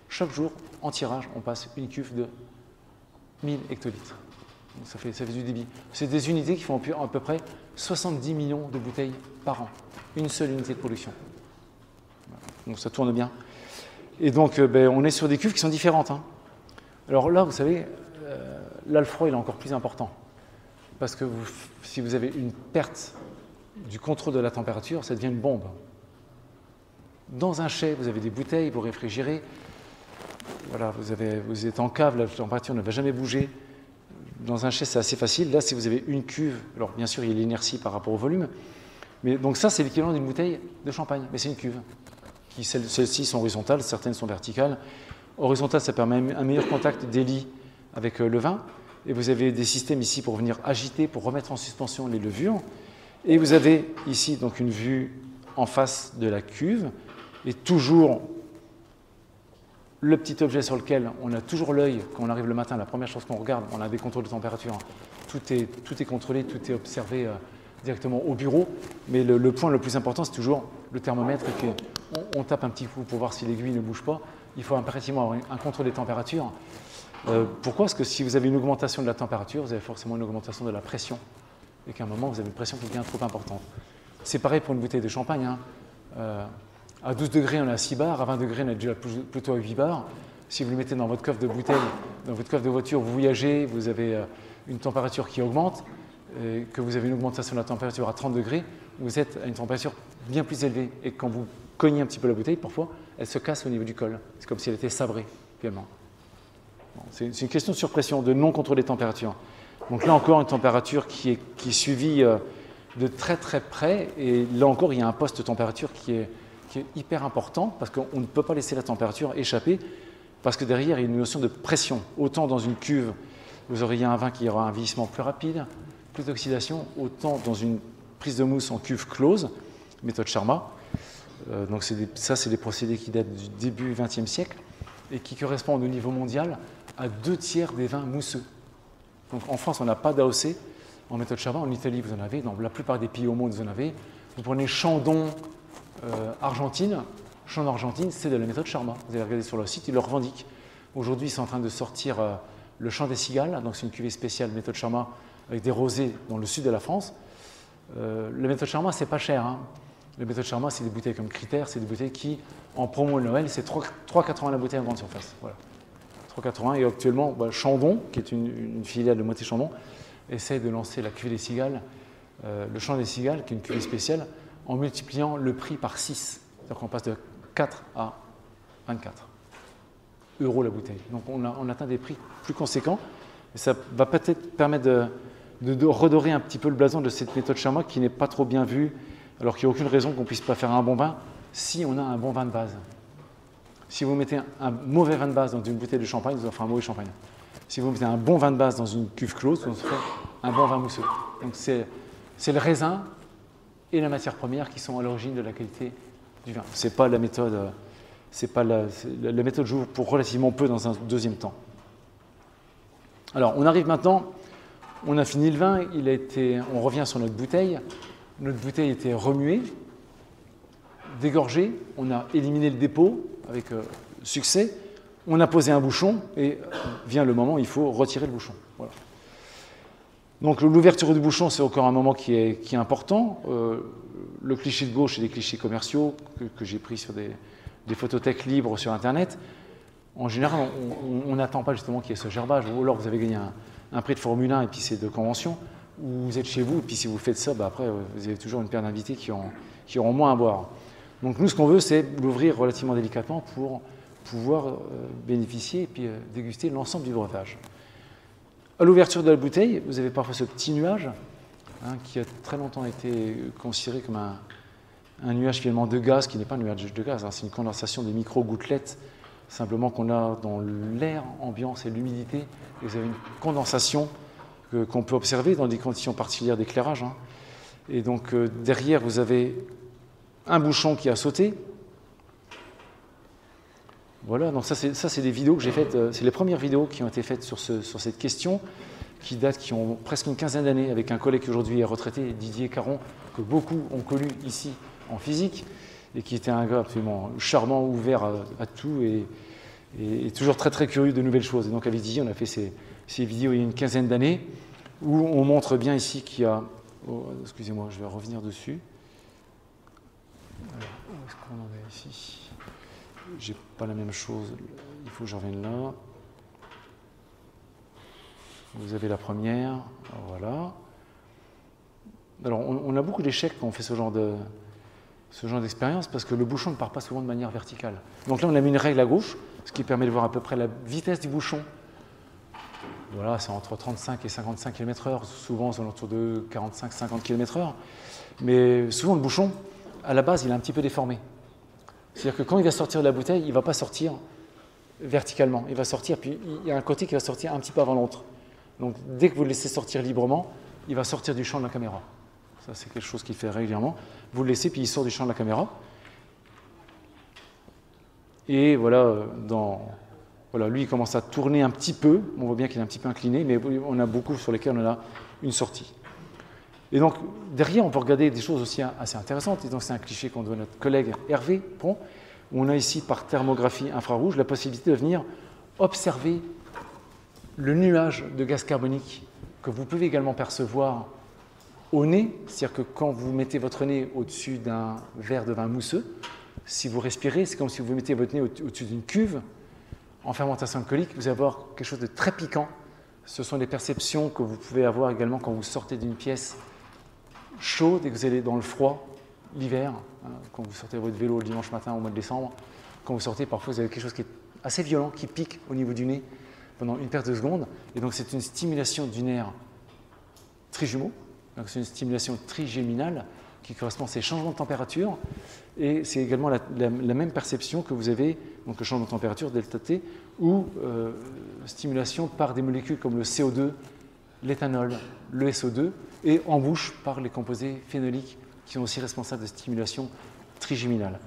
Chaque jour, en tirage, on passe une cuve de 1000 hectolitres. Donc ça fait du débit. C'est des unités qui font à peu près 70 millions de bouteilles par an. Une seule unité de production. Donc ça tourne bien. Et donc on est sur des cuves qui sont différentes. Hein. Alors là, vous savez, là le froid il est encore plus important. Parce que si vous avez une perte du contrôle de la température, ça devient une bombe. Dans un chai, vous avez des bouteilles, vous réfrigérez. Voilà, vous êtes en cave, la température ne va jamais bouger. Dans un chai, c'est assez facile. Là, si vous avez une cuve, alors bien sûr, il y a l'inertie par rapport au volume. Mais donc ça, c'est l'équivalent d'une bouteille de champagne. Mais c'est une cuve. Celles-ci sont horizontales, certaines sont verticales. Horizontale, ça permet un meilleur contact des lits avec le vin. Et vous avez des systèmes ici pour venir agiter, pour remettre en suspension les levures. Et vous avez ici donc une vue en face de la cuve. Et toujours le petit objet sur lequel on a toujours l'œil quand on arrive le matin, la première chose qu'on regarde, on a des contrôles de température. Tout est contrôlé, tout est observé directement au bureau. Mais le point le plus important, c'est toujours le thermomètre. On tape un petit coup pour voir si l'aiguille ne bouge pas. Il faut impérativement avoir un contrôle des températures. Pourquoi? Parce que si vous avez une augmentation de la température, vous avez forcément une augmentation de la pression. Et qu'à un moment, vous avez une pression qui devient trop importante. C'est pareil pour une bouteille de champagne. Hein. À 12 degrés, on est à 6 bars. À 20 degrés, on est déjà plutôt à 8 bars. Si vous le mettez dans votre coffre de bouteille, dans votre coffre de voiture, vous voyagez, vous avez une température qui augmente, que vous avez une augmentation de la température à 30 degrés, vous êtes à une température bien plus élevée. Et quand vous cognez un petit peu la bouteille, parfois, elle se casse au niveau du col. C'est comme si elle était sabrée, finalement. Bon, c'est une question de surpression, de non-contrôle des températures. Donc là encore, une température qui est suivie de très très près. Et là encore, il y a un poste de température qui est hyper important parce qu'on ne peut pas laisser la température échapper parce que derrière, il y a une notion de pression. Autant dans une cuve, vous auriez un vin qui aura un vieillissement plus rapide, plus d'oxydation, autant dans une prise de mousse en cuve close, méthode Charmat. Donc ça, c'est des procédés qui datent du début XXe siècle et qui correspondent au niveau mondial à 2/3 des vins mousseux. Donc en France, on n'a pas d'AOC en méthode Charmat. En Italie, vous en avez. Dans la plupart des pays au monde, vous en avez. Vous prenez Chandon, Argentine. Chandon, Argentine, c'est de la méthode Charmat. Vous allez regarder sur leur site, ils le revendiquent. Aujourd'hui, ils sont en train de sortir le Chant des Cigales. Donc c'est une cuvée spéciale méthode Charmat avec des rosés dans le sud de la France. La méthode Charmat, c'est pas cher. Hein. La méthode Charmat, c'est des bouteilles comme Critère. C'est des bouteilles qui, en promo de Noël, c'est 3,80 la bouteille en grande surface. Voilà. 3,80 et actuellement, Chandon, qui est une filiale de Moët & Chandon, essaie de lancer la cuvée des Cigales, le Chant des Cigales, qui est une cuvée spéciale, en multipliant le prix par 6. C'est-à-dire qu'on passe de 4 à 24 € la bouteille. Donc on atteint des prix plus conséquents. Et ça va peut-être permettre de redorer un petit peu le blason de cette méthode Chamois qui n'est pas trop bien vue, alors qu'il n'y a aucune raison qu'on ne puisse pas faire un bon vin si on a un bon vin de base. Si vous mettez un mauvais vin de base dans une bouteille de champagne, vous en ferez un mauvais champagne. Si vous mettez un bon vin de base dans une cuve close, vous en ferez un bon vin mousseux. Donc c'est le raisin et la matière première qui sont à l'origine de la qualité du vin. Ce n'est pas la méthode, la méthode joue pour relativement peu dans un deuxième temps. Alors on arrive maintenant, on a fini le vin, on revient sur notre bouteille. Notre bouteille était remuée, dégorgée, on a éliminé le dépôt avec succès, on a posé un bouchon et vient le moment où il faut retirer le bouchon. Voilà. Donc l'ouverture du bouchon, c'est encore un moment qui est important. Le cliché de gauche, c'est des clichés commerciaux que j'ai pris sur des photothèques libres sur Internet. En général, on n'attend pas justement qu'il y ait ce gerbage, ou alors vous avez gagné un prix de Formule 1 et puis c'est de convention, ou vous êtes chez vous et puis si vous faites ça, après vous avez toujours une paire d'invités qui auront moins à boire. Donc nous, ce qu'on veut, c'est l'ouvrir relativement délicatement pour pouvoir bénéficier et puis déguster l'ensemble du breuvage. À l'ouverture de la bouteille, vous avez parfois ce petit nuage qui a très longtemps été considéré comme un nuage finalement de gaz, qui n'est pas un nuage de gaz, c'est une condensation des micro-gouttelettes, simplement qu'on a dans l'air ambiant, c'est l'humidité, et vous avez une condensation qu'on peut observer dans des conditions particulières d'éclairage. Et donc derrière, vous avez un bouchon qui a sauté. Voilà, donc ça c'est des vidéos que j'ai faites, c'est les premières vidéos qui ont été faites sur cette question, qui ont presque une quinzaine d'années, avec un collègue qui aujourd'hui est retraité, Didier Caron, que beaucoup ont connu ici en physique, et qui était un gars absolument charmant, ouvert à tout, et toujours très très curieux de nouvelles choses. Et donc avec Didier, on a fait ces vidéos il y a une quinzaine d'années, où on montre bien ici qu'il y a... Oh, excusez-moi, je vais revenir dessus. Alors, où est-ce qu'on en est ici? J'ai pas la même chose, il faut que je revienne là. Vous avez la première, voilà. Alors on a beaucoup d'échecs quand on fait ce genre d'expérience parce que le bouchon ne part pas souvent de manière verticale. Donc là on a mis une règle à gauche, ce qui permet de voir à peu près la vitesse du bouchon. Voilà, c'est entre 35 et 55 km/h, souvent c'est autour de 45-50 km/h. Mais souvent le bouchon, à la base, il est un petit peu déformé. C'est-à-dire que quand il va sortir de la bouteille, il ne va pas sortir verticalement. Il va sortir, puis il y a un côté qui va sortir un petit peu avant l'autre. Donc dès que vous le laissez sortir librement, il va sortir du champ de la caméra. Ça, c'est quelque chose qu'il fait régulièrement. Vous le laissez, puis il sort du champ de la caméra. Et voilà, lui, il commence à tourner un petit peu. On voit bien qu'il est un petit peu incliné, mais on a beaucoup sur lesquels on a une sortie. Et donc, derrière, on peut regarder des choses aussi assez intéressantes. Et donc, c'est un cliché qu'on doit à notre collègue Hervé Pont, où on a ici, par thermographie infrarouge, la possibilité de venir observer le nuage de gaz carbonique que vous pouvez également percevoir au nez. C'est-à-dire que quand vous mettez votre nez au-dessus d'un verre de vin mousseux, si vous respirez, c'est comme si vous mettez votre nez au-dessus d'une cuve. En fermentation alcoolique, vous allez avoir quelque chose de très piquant. Ce sont des perceptions que vous pouvez avoir également quand vous sortez d'une pièce chaude et que vous allez dans le froid l'hiver, quand vous sortez votre vélo le dimanche matin au mois de décembre, quand vous sortez, parfois vous avez quelque chose qui est assez violent, qui pique au niveau du nez pendant une paire de secondes. Et donc c'est une stimulation du nerf trijumeau, donc c'est une stimulation trigéminale qui correspond à ces changements de température. Et c'est également la même perception que vous avez, donc le changement de température, delta T, ou stimulation par des molécules comme le CO2, l'éthanol, le SO2, et en bouche par les composés phénoliques qui sont aussi responsables de stimulation trigéminale.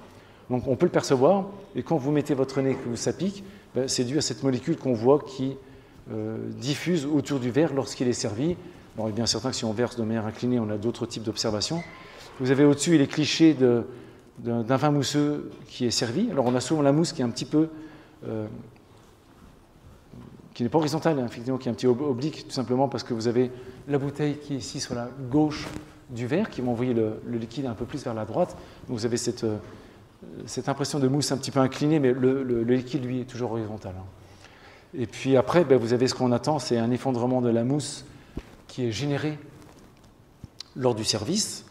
Donc on peut le percevoir, et quand vous mettez votre nez que ça pique, c'est dû à cette molécule qu'on voit qui diffuse autour du verre lorsqu'il est servi. Bon, il est bien certain que si on verse de manière inclinée, on a d'autres types d'observations. Vous avez au-dessus les clichés d'un vin mousseux qui est servi. Alors on a souvent la mousse qui est un petit peu... qui n'est pas horizontale, effectivement, qui est un petit oblique, tout simplement parce que vous avez la bouteille qui est ici sur la gauche du verre, qui va envoyer le liquide un peu plus vers la droite. Donc vous avez cette impression de mousse un petit peu inclinée, mais le liquide, lui, est toujours horizontal. Et puis après, vous avez ce qu'on attend, c'est un effondrement de la mousse qui est généré lors du service,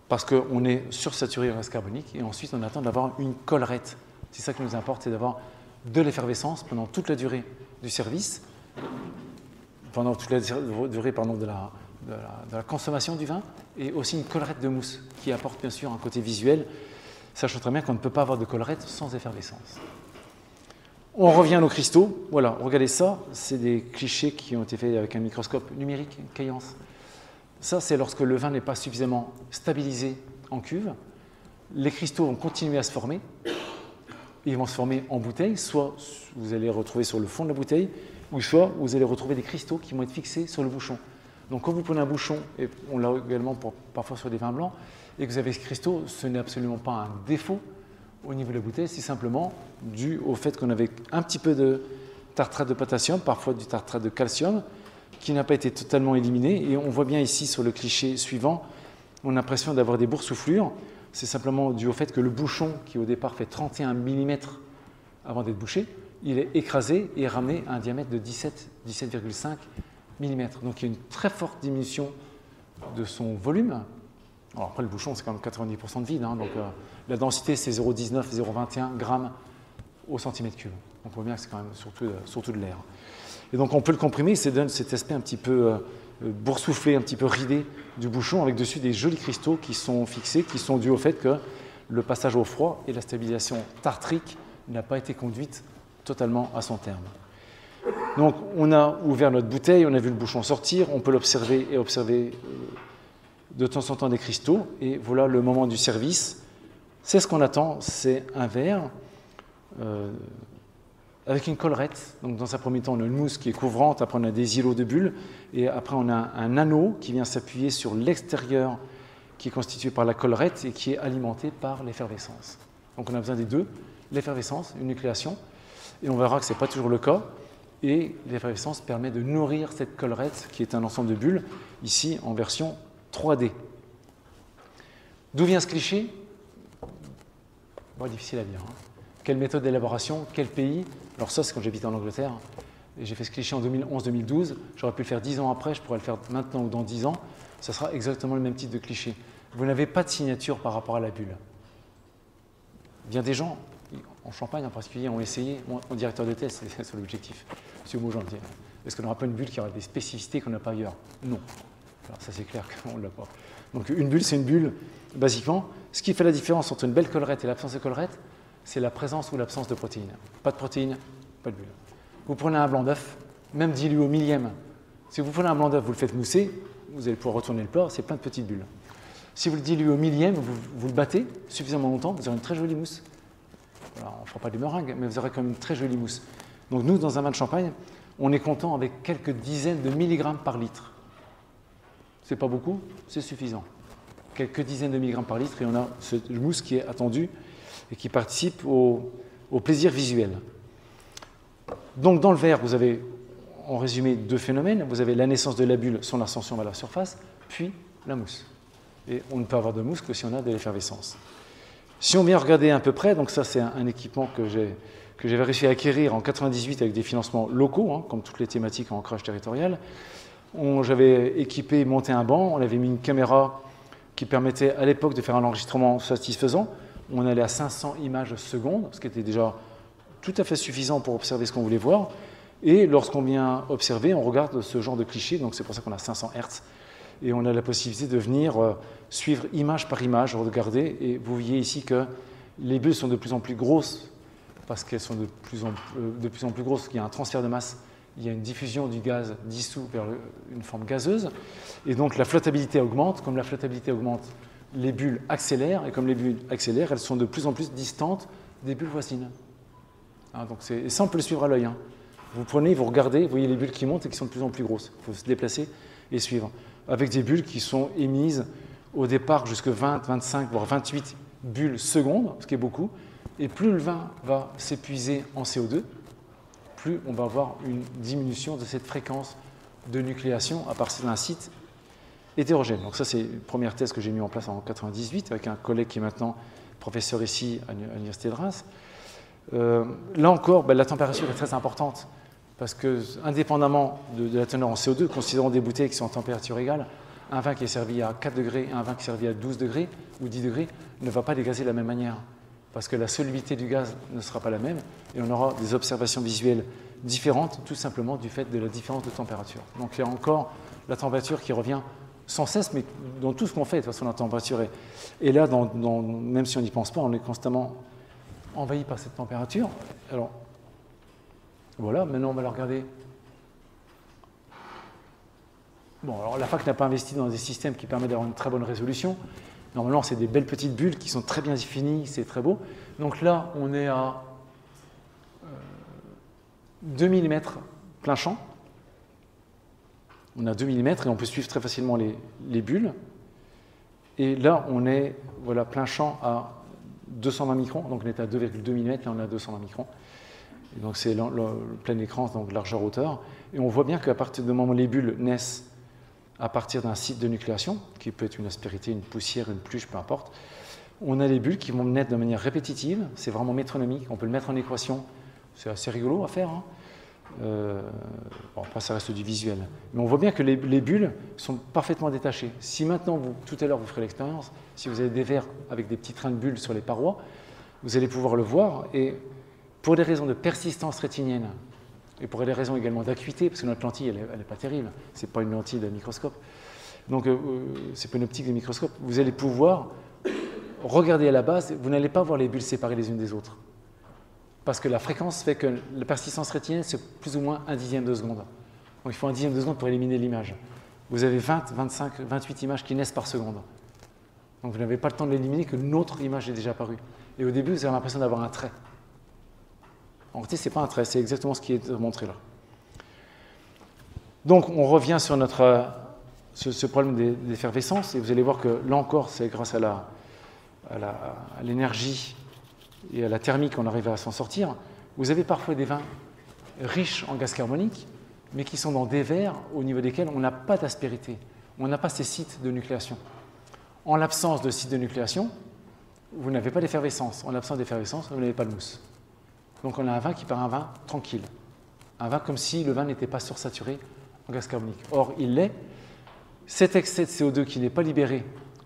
parce qu'on est sursaturé en gaz carbonique, et ensuite on attend d'avoir une collerette. C'est ça qui nous importe, c'est d'avoir de l'effervescence pendant toute la durée du service, pendant toute la durée de la consommation du vin, et aussi une collerette de mousse qui apporte bien sûr un côté visuel, sachant très bien qu'on ne peut pas avoir de collerette sans effervescence. On revient à nos cristaux. Voilà, regardez ça, c'est des clichés qui ont été faits avec un microscope numérique, Cayence. Ça, c'est lorsque le vin n'est pas suffisamment stabilisé en cuve. Les cristaux vont continuer à se former. Ils vont se former en bouteille, soit vous allez les retrouver sur le fond de la bouteille, ou soit vous allez retrouver des cristaux qui vont être fixés sur le bouchon. Donc quand vous prenez un bouchon, et on l'a également parfois sur des vins blancs, et que vous avez ce cristaux, ce n'est absolument pas un défaut au niveau de la bouteille, c'est simplement dû au fait qu'on avait un petit peu de tartrate de potassium, parfois du tartrate de calcium, qui n'a pas été totalement éliminé. Et on voit bien ici sur le cliché suivant, on a l'impression d'avoir des boursouflures. C'est simplement dû au fait que le bouchon, qui au départ fait 31 mm avant d'être bouché, il est écrasé et ramené à un diamètre de 17,5 mm. Donc il y a une très forte diminution de son volume. Alors après, le bouchon, c'est quand même 90% de vide, hein, donc la densité, c'est 0,19, 0,21 grammes au centimètre cube. Donc on voit bien que c'est quand même surtout de l'air. Et donc on peut le comprimer, ça donne cet aspect un petit peu boursouflé, un petit peu ridé du bouchon, avec dessus des jolis cristaux qui sont fixés, qui sont dus au fait que le passage au froid et la stabilisation tartrique n'a pas été conduite totalement à son terme. Donc on a ouvert notre bouteille, on a vu le bouchon sortir, on peut l'observer et observer de temps en temps des cristaux, et voilà le moment du service. C'est ce qu'on attend, c'est un verre avec une collerette. Donc dans un premier temps, on a une mousse qui est couvrante, après on a des îlots de bulles, et après on a un anneau qui vient s'appuyer sur l'extérieur qui est constitué par la collerette et qui est alimenté par l'effervescence. Donc on a besoin des deux, l'effervescence, une nucléation, et on verra que ce n'est pas toujours le cas, et l'effervescence permet de nourrir cette collerette qui est un ensemble de bulles, ici en version 3D. D'où vient ce cliché? Bon, difficile à dire. Hein. Quelle méthode d'élaboration? Quel pays? Alors ça, c'est quand j'habitais en Angleterre. Et j'ai fait ce cliché en 2011-2012. J'aurais pu le faire 10 ans après, je pourrais le faire maintenant ou dans 10 ans. Ça sera exactement le même type de cliché. Vous n'avez pas de signature par rapport à la bulle. Bien des gens, en Champagne en particulier, ont essayé, mon directeur de thèse, c'est sur l'objectif, M. Maugendier. Est-ce qu'on n'aura pas une bulle qui aura des spécificités qu'on n'a pas ailleurs? Non. Alors ça, c'est clair qu'on ne l'a pas. Donc une bulle, c'est une bulle, basiquement. Ce qui fait la différence entre une belle collerette et l'absence de collerette, c'est la présence ou l'absence de protéines. Pas de protéines, pas de bulle. Vous prenez un blanc d'œuf, même dilué au millième. Si vous prenez un blanc d'œuf, vous le faites mousser, vous allez pouvoir retourner le plat, c'est plein de petites bulles. Si vous le diluez au millième, vous le battez suffisamment longtemps, vous aurez une très jolie mousse. Alors, on ne fera pas du meringue, mais vous aurez quand même une très jolie mousse. Donc nous, dans un vin de champagne, on est content avec quelques dizaines de milligrammes par litre. C'est pas beaucoup, c'est suffisant. Quelques dizaines de milligrammes par litre et on a cette mousse qui est attendue et qui participe au plaisir visuel. Donc dans le verre, vous avez en résumé deux phénomènes. Vous avez la naissance de la bulle, son ascension vers la surface, puis la mousse. Et on ne peut avoir de mousse que si on a de l'effervescence. Si on vient regarder un peu près, donc ça c'est un équipement que j'avais réussi à acquérir en 1998 avec des financements locaux, hein, comme toutes les thématiques en ancrage territorial. J'avais équipé, monté un banc, on avait mis une caméra qui permettait à l'époque de faire un enregistrement satisfaisant. On allait à 500 images secondes, ce qui était déjà tout à fait suffisant pour observer ce qu'on voulait voir. Et lorsqu'on vient observer, on regarde ce genre de cliché, donc c'est pour ça qu'on a 500 Hz. Et on a la possibilité de venir suivre image par image, regarder. Et vous voyez ici que les bulles sont de plus en plus grosses, parce qu'elles sont de plus en plus grosses, qu'il y a un transfert de masse. Il y a une diffusion du gaz dissous vers une forme gazeuse, et donc la flottabilité augmente. Comme la flottabilité augmente, les bulles accélèrent, et comme les bulles accélèrent, elles sont de plus en plus distantes des bulles voisines. Hein, donc et ça, on peut le suivre à l'œil. Hein. Vous prenez, vous regardez, vous voyez les bulles qui montent et qui sont de plus en plus grosses. Il faut se déplacer et suivre. Avec des bulles qui sont émises au départ jusqu'à 20, 25, voire 28 bulles secondes, ce qui est beaucoup, et plus le vin va s'épuiser en CO2, plus on va avoir une diminution de cette fréquence de nucléation à partir d'un site hétérogène. Donc ça, c'est une première thèse que j'ai mise en place en 1998 avec un collègue qui est maintenant professeur ici à l'Université de Reims. Là encore, la température est très importante parce que, indépendamment de la teneur en CO2, considérons des bouteilles qui sont en température égale, un vin qui est servi à 4 degrés et un vin qui est servi à 12 degrés ou 10 degrés ne va pas dégazer de la même manière, parce que la solubilité du gaz ne sera pas la même et on aura des observations visuelles différentes tout simplement du fait de la différence de température. Donc il y a encore la température qui revient sans cesse, mais dans tout ce qu'on fait, de toute façon la température est là, même si on n'y pense pas, on est constamment envahi par cette température. Alors voilà, maintenant on va la regarder. Bon, alors la fac n'a pas investi dans des systèmes qui permettent d'avoir une très bonne résolution. Normalement, c'est des belles petites bulles qui sont très bien définies, c'est très beau. Donc là, on est à 2 mm plein champ. On a 2 mm et on peut suivre très facilement les bulles. Et là, on est voilà, plein champ à 220 microns. Donc on est à 2,2 mm, là on est à 220 microns. Et donc c'est le plein écran, donc largeur-hauteur. Et on voit bien qu'à partir du moment où les bulles naissent à partir d'un site de nucléation, qui peut être une aspérité, une poussière, une pluche, peu importe, on a les bulles qui vont naître de manière répétitive. C'est vraiment métronomique. On peut le mettre en équation. C'est assez rigolo à faire. Hein. Bon, après, ça reste du visuel. Mais on voit bien que les bulles sont parfaitement détachées. Si maintenant, tout à l'heure, vous ferez l'expérience, si vous avez des verres avec des petits trains de bulles sur les parois, vous allez pouvoir le voir. Et pour des raisons de persistance rétinienne, et pour des raisons également d'acuité, parce que notre lentille, elle n'est pas terrible, ce n'est pas une lentille de microscope, donc c'est pas une optique de microscope, vous allez pouvoir regarder à la base, vous n'allez pas voir les bulles séparées les unes des autres. Parce que la fréquence fait que la persistance rétinienne, c'est plus ou moins 1/10 de seconde. Donc il faut 1/10 de seconde pour éliminer l'image. Vous avez 20, 25, 28 images qui naissent par seconde. Donc vous n'avez pas le temps de l'éliminer que notre image est déjà apparue. Et au début, vous avez l'impression d'avoir un trait. En réalité, ce n'est pas un trait, c'est exactement ce qui est montré là. Donc on revient sur ce problème d'effervescence, et vous allez voir que là encore, c'est grâce à l'énergie et à la thermie qu'on arrive à s'en sortir. Vous avez parfois des vins riches en gaz carbonique, mais qui sont dans des verres au niveau desquels on n'a pas d'aspérité, on n'a pas ces sites de nucléation. En l'absence de sites de nucléation, vous n'avez pas d'effervescence. En l'absence d'effervescence, vous n'avez pas de mousse. Donc on a un vin qui paraît un vin tranquille, un vin comme si le vin n'était pas sursaturé en gaz carbonique. Or, il l'est. Cet excès de CO2 qui n'est pas libéré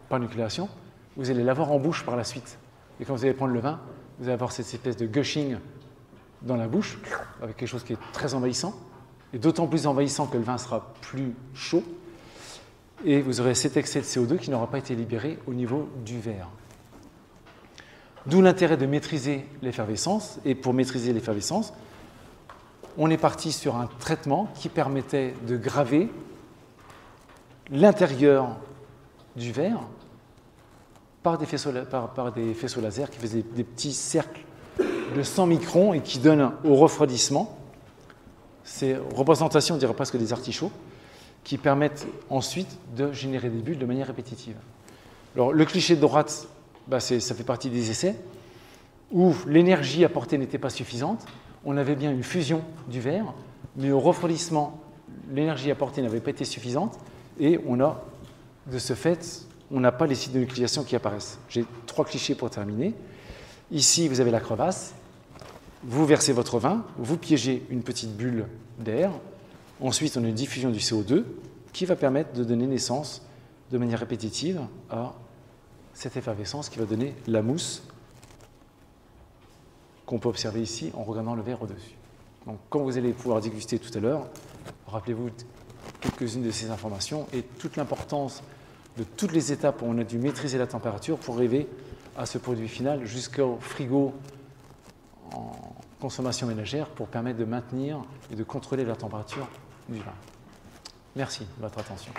par nucléation, vous allez l'avoir en bouche par la suite. Et quand vous allez prendre le vin, vous allez avoir cette espèce de gushing dans la bouche, avec quelque chose qui est très envahissant, et d'autant plus envahissant que le vin sera plus chaud, et vous aurez cet excès de CO2 qui n'aura pas été libéré au niveau du verre. D'où l'intérêt de maîtriser l'effervescence, et pour maîtriser l'effervescence, on est parti sur un traitement qui permettait de graver l'intérieur du verre par des faisceaux laser qui faisaient des petits cercles de 100 microns et qui donnent au refroidissement ces représentations, on dirait presque des artichauts, qui permettent ensuite de générer des bulles de manière répétitive. Alors, le cliché de droite, ça fait partie des essais où l'énergie apportée n'était pas suffisante. On avait bien une fusion du verre, mais au refroidissement, l'énergie apportée n'avait pas été suffisante et de ce fait, on n'a pas les sites de nucléation qui apparaissent. J'ai 3 clichés pour terminer. Ici, vous avez la crevasse. Vous versez votre vin, vous piégez une petite bulle d'air. Ensuite, on a une diffusion du CO2 qui va permettre de donner naissance de manière répétitive à cette effervescence qui va donner la mousse qu'on peut observer ici en regardant le verre au-dessus. Donc, quand vous allez pouvoir déguster tout à l'heure, rappelez-vous quelques-unes de ces informations et toute l'importance de toutes les étapes où on a dû maîtriser la température pour arriver à ce produit final jusqu'au frigo en consommation ménagère pour permettre de maintenir et de contrôler la température du vin. Merci de votre attention.